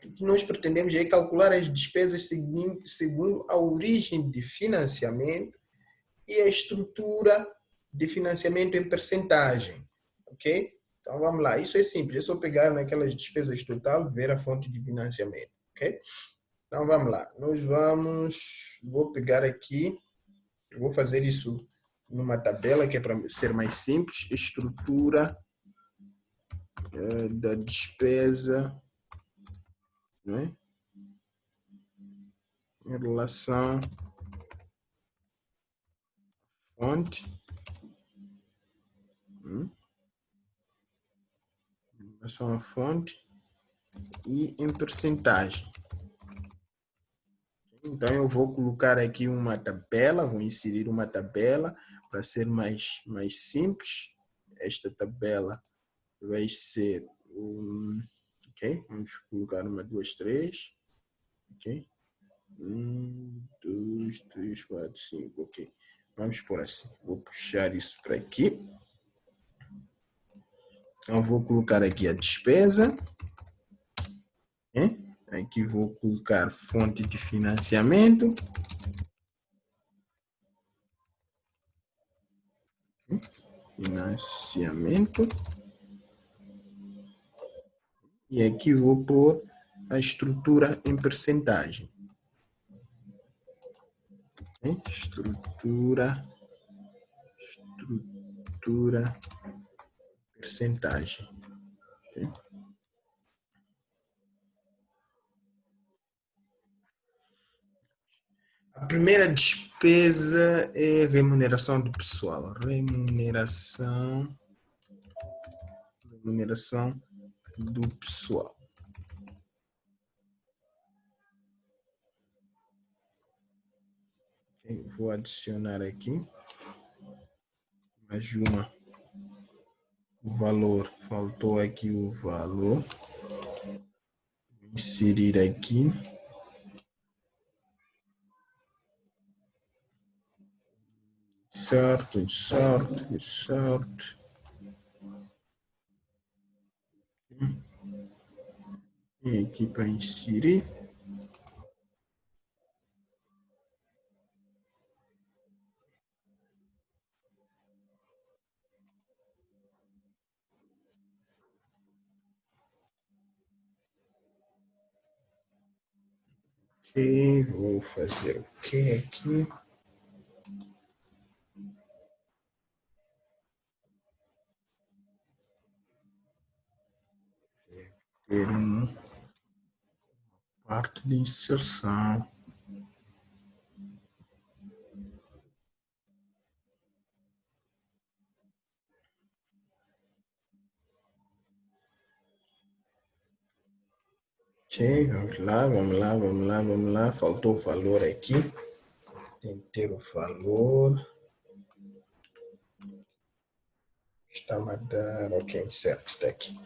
[SPEAKER 1] o que nós pretendemos é calcular as despesas segundo a origem de financiamento e a estrutura de financiamento em percentagem. Ok? Então vamos lá, isso é simples, é só pegar naquelas despesas total, ver a fonte de financiamento. Ok? Então vamos lá, vou pegar aqui, vou fazer isso numa tabela que é para ser mais simples, estrutura da despesa, né? Em relação à fonte, em relação à fonte e em percentagem. Então eu vou colocar aqui uma tabela, vou inserir uma tabela para ser mais simples. Esta tabela vai ser ok? Vamos colocar 1, 2, 3, ok? 1, 2, 3, 4, 5, ok? Vamos por assim. Vou puxar isso para aqui. Então vou colocar aqui a despesa. Aqui vou colocar fonte de financiamento. Financiamento. E aqui vou pôr a estrutura em percentagem. Estrutura, percentagem. A primeira despesa é remuneração do pessoal. Remuneração do pessoal. Vou adicionar aqui mais uma. O valor, faltou aqui o valor. Vou inserir aqui. Certo. E aqui para inserir. Ok, vou fazer o que aqui? ter uma parte de inserção. Ok, vamos lá, vamos lá, vamos lá, vamos lá. Faltou o valor aqui. Tem que ter o valor. Está-me a dar. Ok, insert está aqui.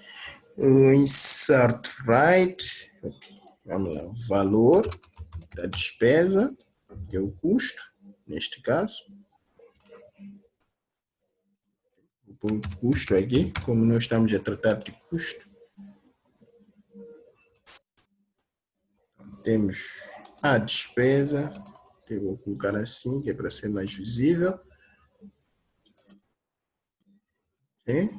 [SPEAKER 1] O insert right. Okay. Vamos lá, o valor da despesa, que é o custo, neste caso. Vou pôr o custo aqui, como nós estamos a tratar de custo. Temos a despesa, que eu vou colocar assim, que é para ser mais visível. Okay.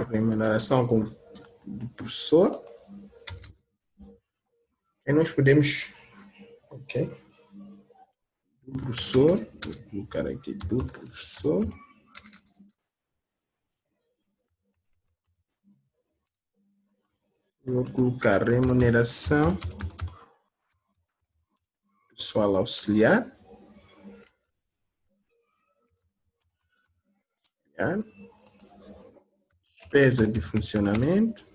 [SPEAKER 1] Remuneração do professor. E nós podemos, ok, do professor, vou colocar aqui do professor. Vou colocar remuneração pessoal auxiliar. Despesa de funcionamento.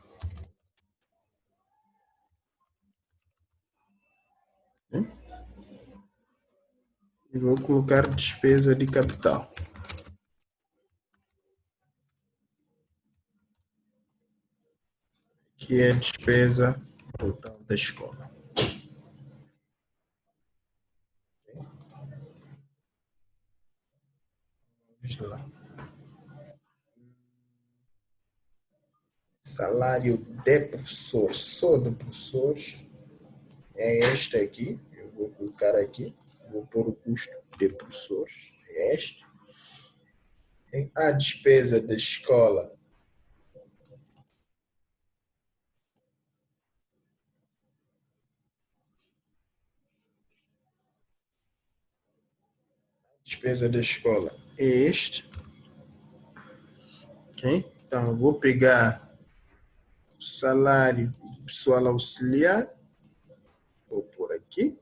[SPEAKER 1] E vou colocar despesa de capital. Que é despesa total da escola. Vamos lá. Salário de professor, só de professores, é este aqui. Eu vou colocar aqui, vou pôr o custo de professores, é este. A despesa da escola, é este. Okay? Então, eu vou pegar o salário do pessoal auxiliar, vou pôr aqui.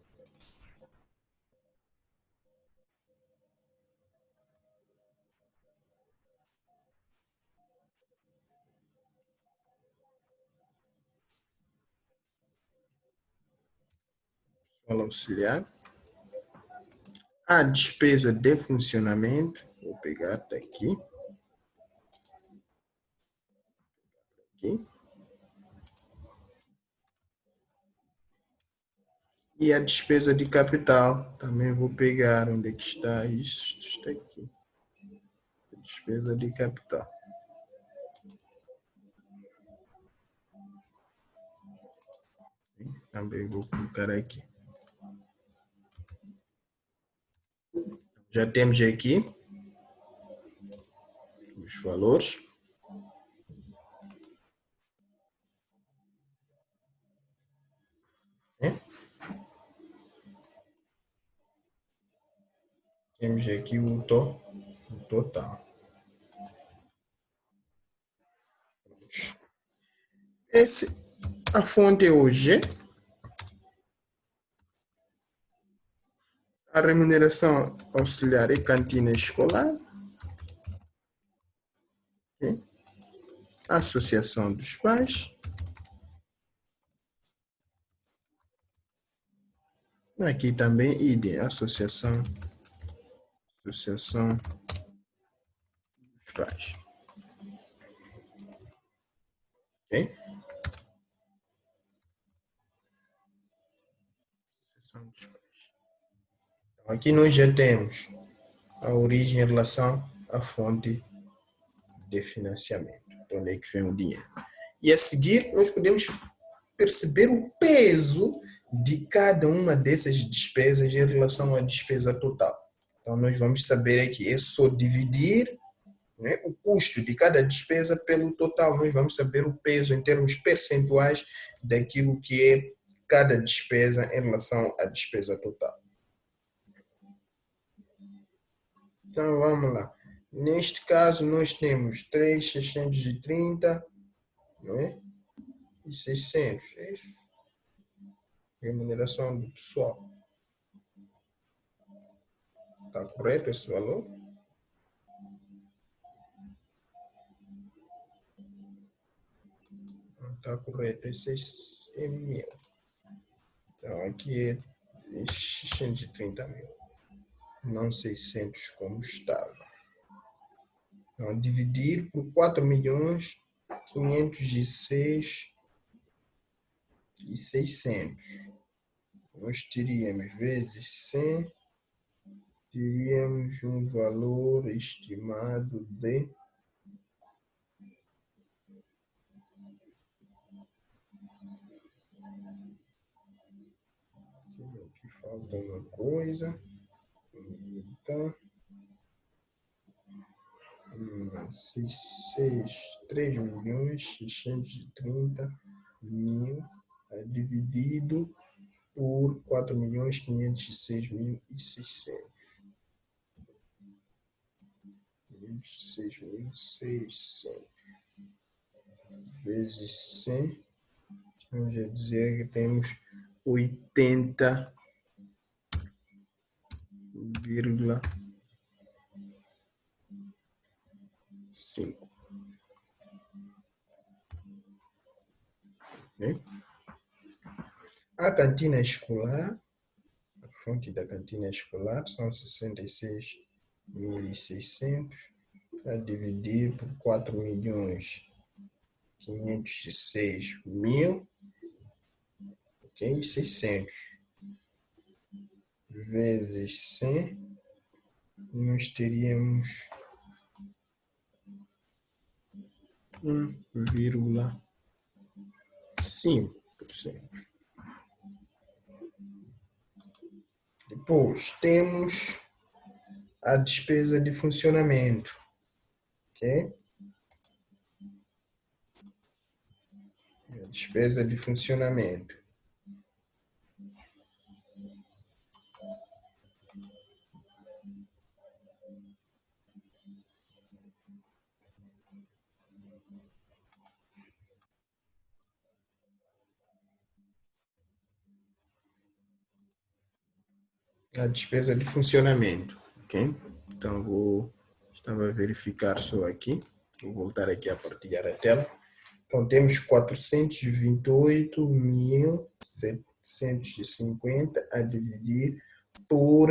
[SPEAKER 1] Pessoal auxiliar. A despesa de funcionamento, vou pegar até aqui. Aqui. E a despesa de capital, também vou pegar onde é que está isso, está aqui. Despesa de capital. Também vou colocar aqui. Já temos aqui os valores. Temos aqui o total. A fonte é o G. A remuneração auxiliar é cantina escolar. Okay. A associação dos pais. Aqui também ID, associação dos pais. Ok? Associação dos pais. Então, aqui nós já temos a origem em relação à fonte de financiamento, de onde é que vem o dinheiro. E a seguir, nós podemos perceber o peso de cada uma dessas despesas em relação à despesa total. Então, nós vamos saber aqui, é só dividir, né, o custo de cada despesa pelo total. Nós vamos saber o peso em termos percentuais daquilo que é cada despesa em relação à despesa total. Então, vamos lá. Neste caso, nós temos 3.630, não é? E 600, é isso. Remuneração do pessoal. Está correto esse valor? Não está correto, esse é 1.000. Então, aqui é 630 mil, não 600 como estava. Então, dividir por 4.506.600. Nós teríamos vezes 100, teríamos um valor estimado de... Aqui falta uma coisa. Tá. 3.630.000 dividido por 4.506.600. 506.600 vezes 100, vamos dizer que temos 80,5. Né? A cantina escolar, a fonte da cantina escolar são 66.600 a dividir por 4.506.000, ok? 600 vezes 100, nós teríamos 1,5%. Depois temos a despesa de funcionamento, ok? A despesa de funcionamento. A despesa de funcionamento, ok? Então, estava a verificar só aqui, vou voltar aqui a partilhar a tela. Então, temos 428.750 a dividir por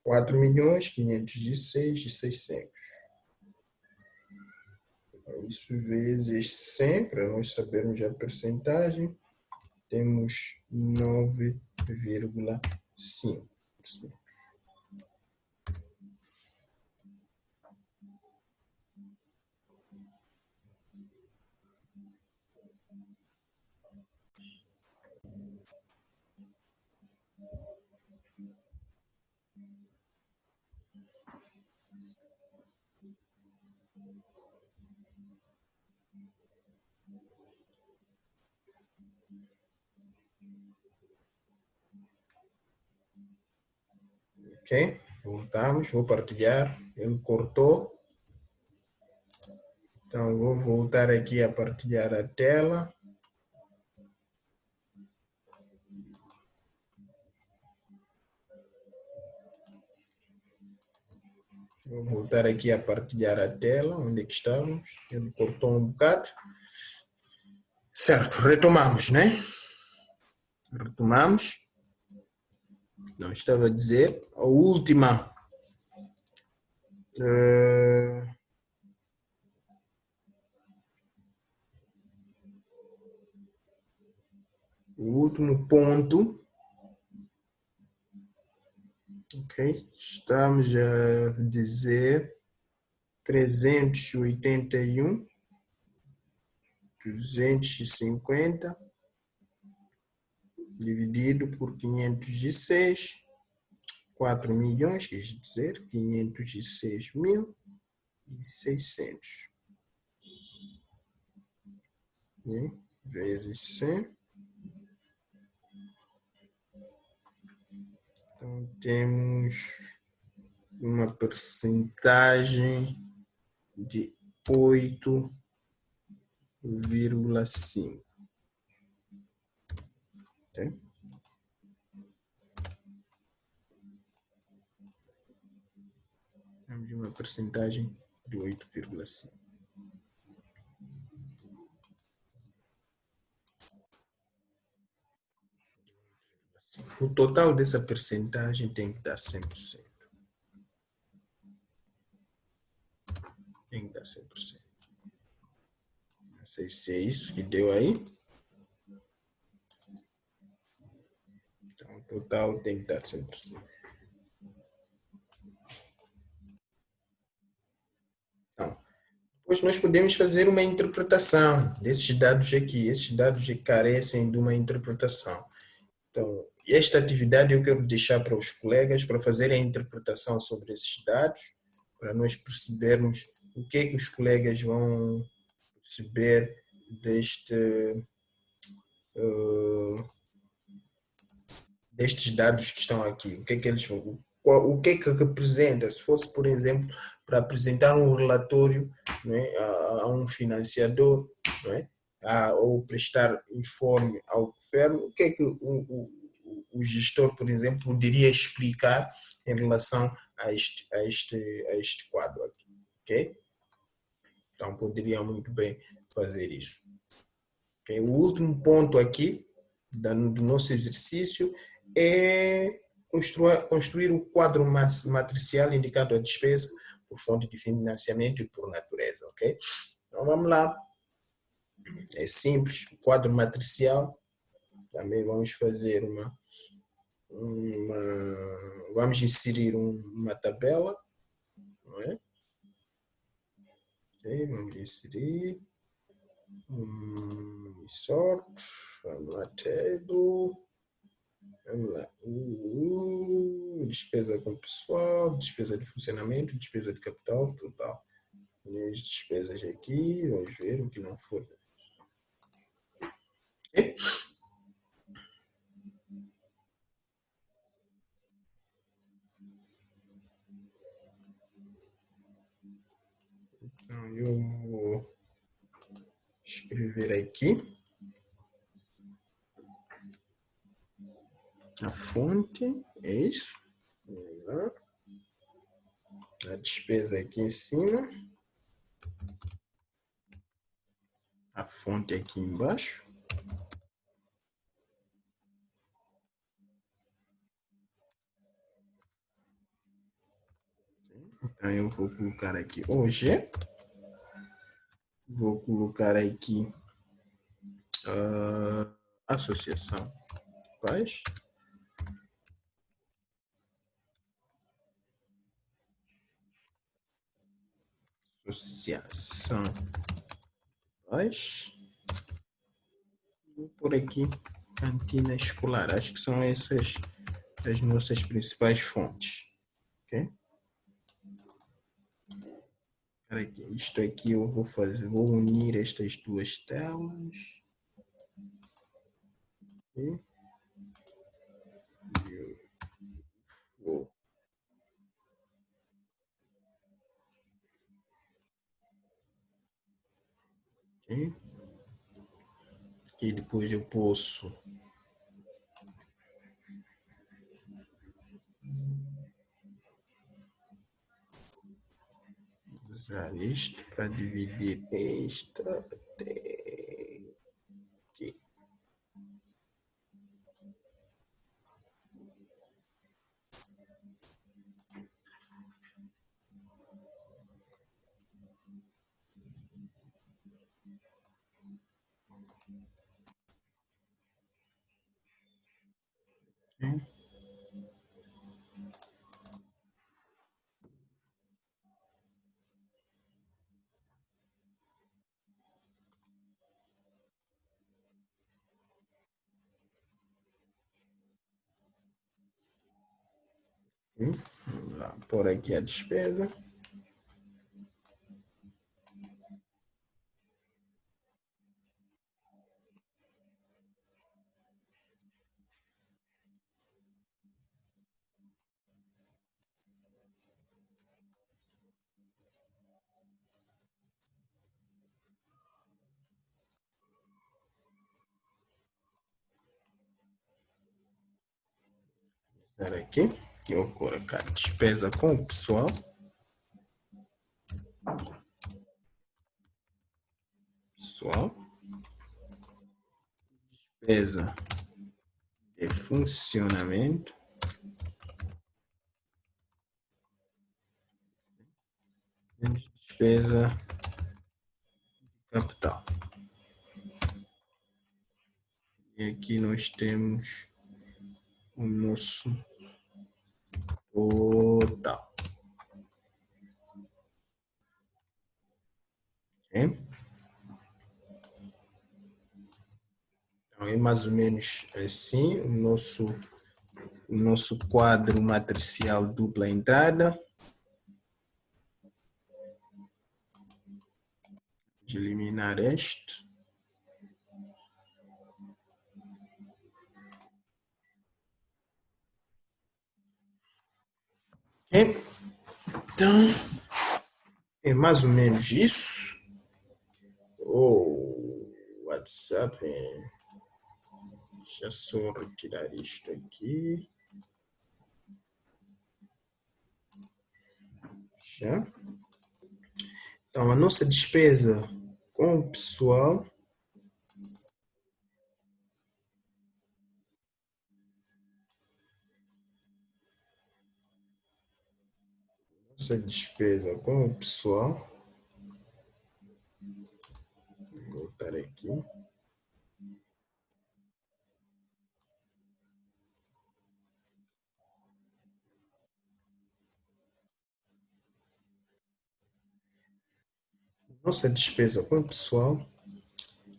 [SPEAKER 1] 4.506.600. Isso vezes 100, para nós sabermos a percentagem, temos 9,5%. Ok? Voltamos, vou partilhar. Ele cortou. Então, vou voltar aqui a partilhar a tela. Vou voltar aqui a partilhar a tela, onde é que estamos. Ele cortou um bocado. Certo, retomamos, né? Retomamos. Não, estava a dizer, a última... o último ponto... Ok, estamos a dizer 381.250 dividido por 506, 4 milhões, quer dizer, 506.600. Vezes 100. Então, temos uma percentagem de 8,5. Okay? Temos uma percentagem de 8,5. O total dessa percentagem tem que dar 100%. Tem que dar 100%. Não sei se é isso que deu aí. Então, o total tem que dar 100%. Então, depois nós podemos fazer uma interpretação desses dados aqui. Esses dados carecem de uma interpretação. Então, esta atividade eu quero deixar para os colegas para fazerem a interpretação sobre esses dados, para nós percebermos o que é que os colegas vão perceber destes dados que estão aqui. O que é que eles vão, o que é que representa? Se fosse, por exemplo, para apresentar um relatório, não é, a um financiador, não é, ou prestar informe ao governo, o que é que o gestor, por exemplo, poderia explicar em relação a este quadro aqui, ok? Então, poderia muito bem fazer isso. Okay? O último ponto aqui do nosso exercício é construir o quadro matricial indicando a despesa por fonte de financiamento e por natureza, ok? Então, vamos lá. É simples, o quadro matricial. Também vamos fazer vamos inserir uma tabela, não é? Okay, vamos inserir sort, vamos lá, table, vamos lá, despesa com pessoal, despesa de funcionamento, despesa de capital, total. E as despesas aqui, vamos ver o que não for. Okay? Então, eu vou escrever aqui a fonte, é isso. A despesa aqui em cima, a fonte aqui embaixo. Então, eu vou colocar aqui hoje. Vou colocar aqui associação paz. Associação paz. Vou por aqui cantina escolar. Acho que são essas as nossas principais fontes. Ok? Aqui, isto aqui eu vou fazer, vou unir estas duas telas. E vou. Okay? E depois eu posso usar isto para dividir esta até aqui. Okay? Vamos lá, por aqui a despesa. aqui, eu vou colocar despesa com o pessoal. Despesa de funcionamento. Despesa de capital. E aqui nós temos o nosso total. Okay? Então, é mais ou menos assim o nosso quadro matricial dupla entrada. De eliminar este. Okay? Então, é mais ou menos isso. WhatsApp. Deixa eu só retirar isto aqui. Já. Então, a nossa despesa com o pessoal. Nossa despesa com o pessoal. Vou voltar aqui. Nossa despesa com o pessoal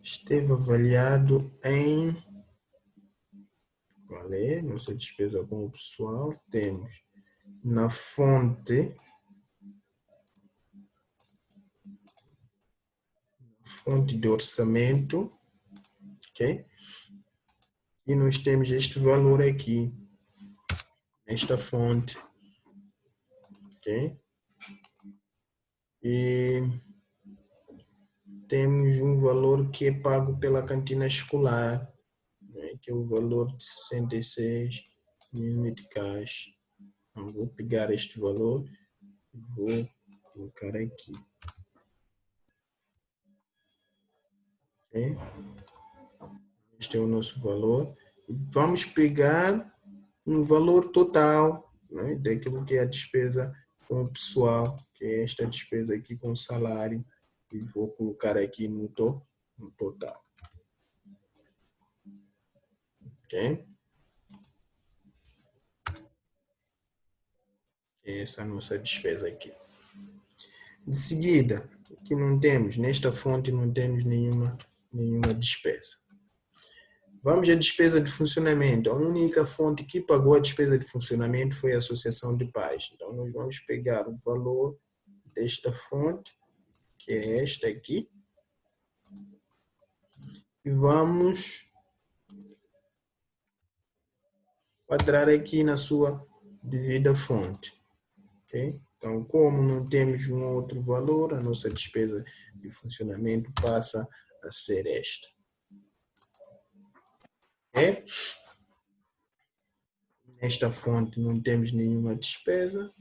[SPEAKER 1] esteve avaliado em... Qual é? Nossa despesa com o pessoal. Temos na fonte de orçamento, ok? E nós temos este valor aqui, esta fonte, ok? E temos um valor que é pago pela cantina escolar, né? Que é o valor de 66 mil meticais. Então, vou pegar este valor e vou colocar aqui. Okay? Este é o nosso valor. Vamos pegar um valor total, né, daquilo que é a despesa com o pessoal, que é esta despesa aqui com o salário, e vou colocar aqui no total. Ok? Essa é a nossa despesa aqui. De seguida, aqui não temos, nesta fonte não temos nenhuma despesa. Vamos à despesa de funcionamento. A única fonte que pagou a despesa de funcionamento foi a Associação de Pais. Então, nós vamos pegar o valor desta fonte, que é esta aqui, e vamos quadrar aqui na sua devida fonte. Okay? Então, como não temos um outro valor, a nossa despesa de funcionamento passa a ser esta. Okay? Nesta fonte não temos nenhuma despesa.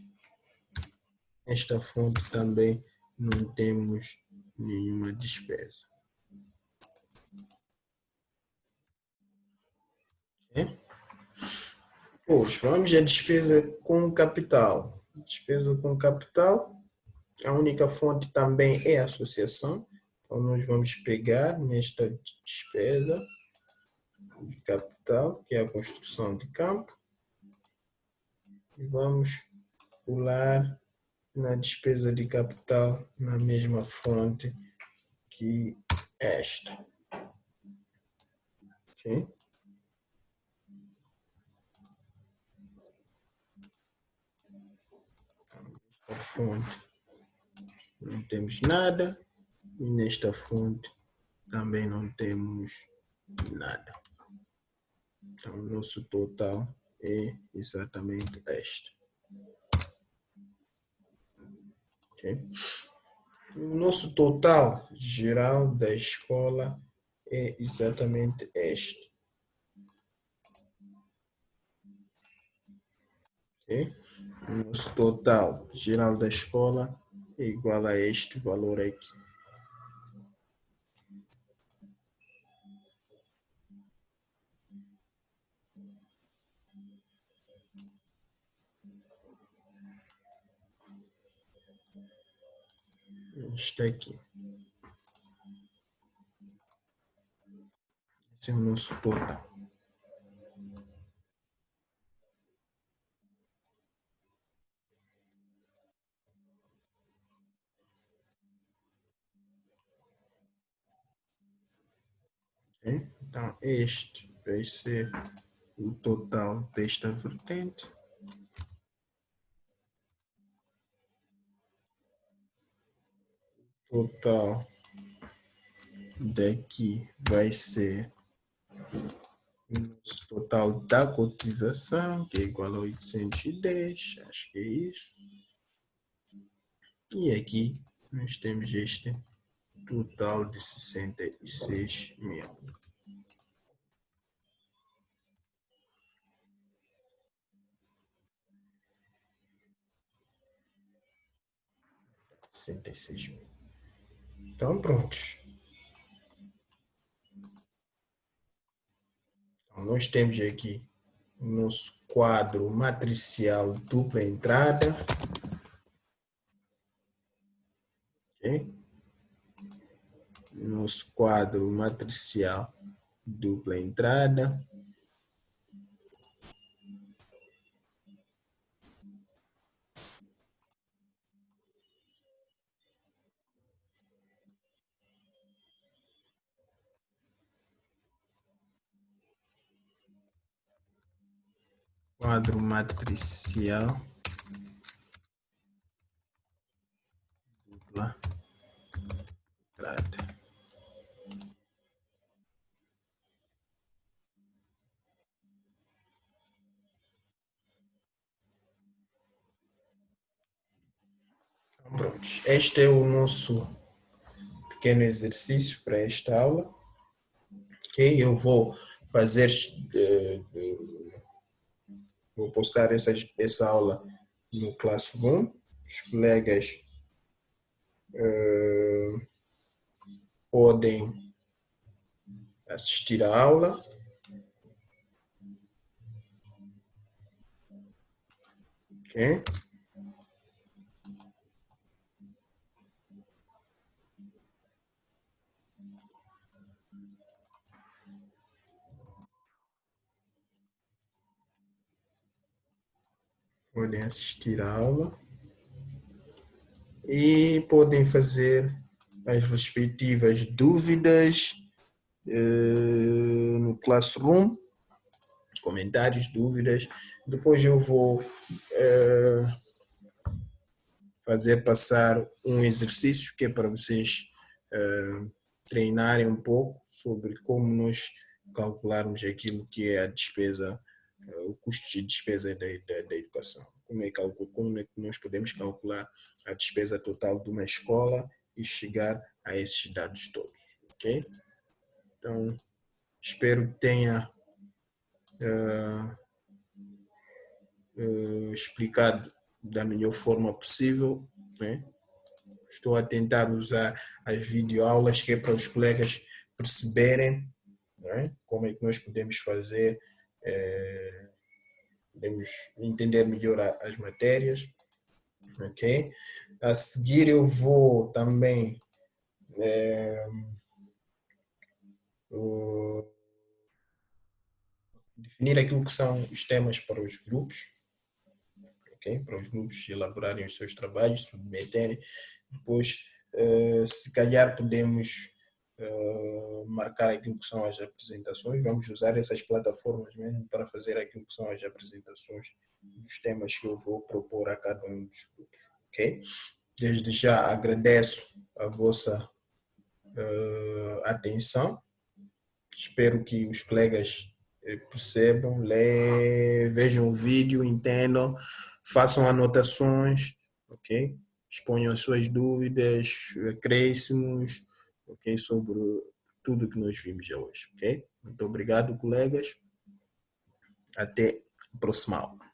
[SPEAKER 1] Nesta fonte também não temos nenhuma despesa. Okay? Pois, vamos à despesa com capital. Despesa com capital, a única fonte também é a associação. Então, nós vamos pegar nesta despesa de capital, que é a construção de campo, e vamos pular na despesa de capital na mesma fonte que esta. Okay? Nesta fonte não temos nada, e nesta fonte também não temos nada. Então, o nosso total é exatamente este. Okay? O nosso total geral da escola é exatamente este. ok? O nosso total geral da escola é igual a este valor aqui. Este aqui. Esse é o nosso total. Okay? Então, este vai ser o total desta vertente. Total daqui vai ser o nosso total da cotização, que é igual a 810, acho que é isso. E aqui nós temos este total de 66 mil. 66 mil. Então, prontos. Então, nós temos aqui o nosso quadro matricial dupla entrada. Okay? Nosso quadro matricial dupla entrada. Quadro matricial dupla entrada. Então, pronto. Este é o nosso pequeno exercício para esta aula. Ok? Eu vou fazer, vou postar essa aula no Classroom. Os colegas podem assistir a aula. Ok? Podem assistir a aula e podem fazer as respectivas dúvidas no Classroom, comentários, dúvidas. Depois eu vou fazer passar um exercício que é para vocês treinarem um pouco sobre como nós calcularmos aquilo que é a despesa, o custo de despesa da educação. Como é que nós podemos calcular a despesa total de uma escola e chegar a esses dados todos, ok? Então, espero que tenha explicado da melhor forma possível, né? Estou a tentar usar as videoaulas que é para os colegas perceberem, né, como é que nós podemos fazer, podemos entender melhor as matérias, ok? A seguir eu vou também definir aquilo que são os temas para os grupos, ok? Para os grupos elaborarem os seus trabalhos, submeterem. Depois, se calhar podemos marcar aquilo que são as apresentações. Vamos usar essas plataformas mesmo para fazer aquilo que são as apresentações dos temas que eu vou propor a cada um dos grupos, ok? Desde já agradeço a vossa atenção. Espero que os colegas percebam, vejam o vídeo, entendam, façam anotações, ok? Exponham as suas dúvidas, acréscimos, ok? Sobre tudo que nós vimos já hoje, ok? Muito obrigado, colegas. Até a próxima aula.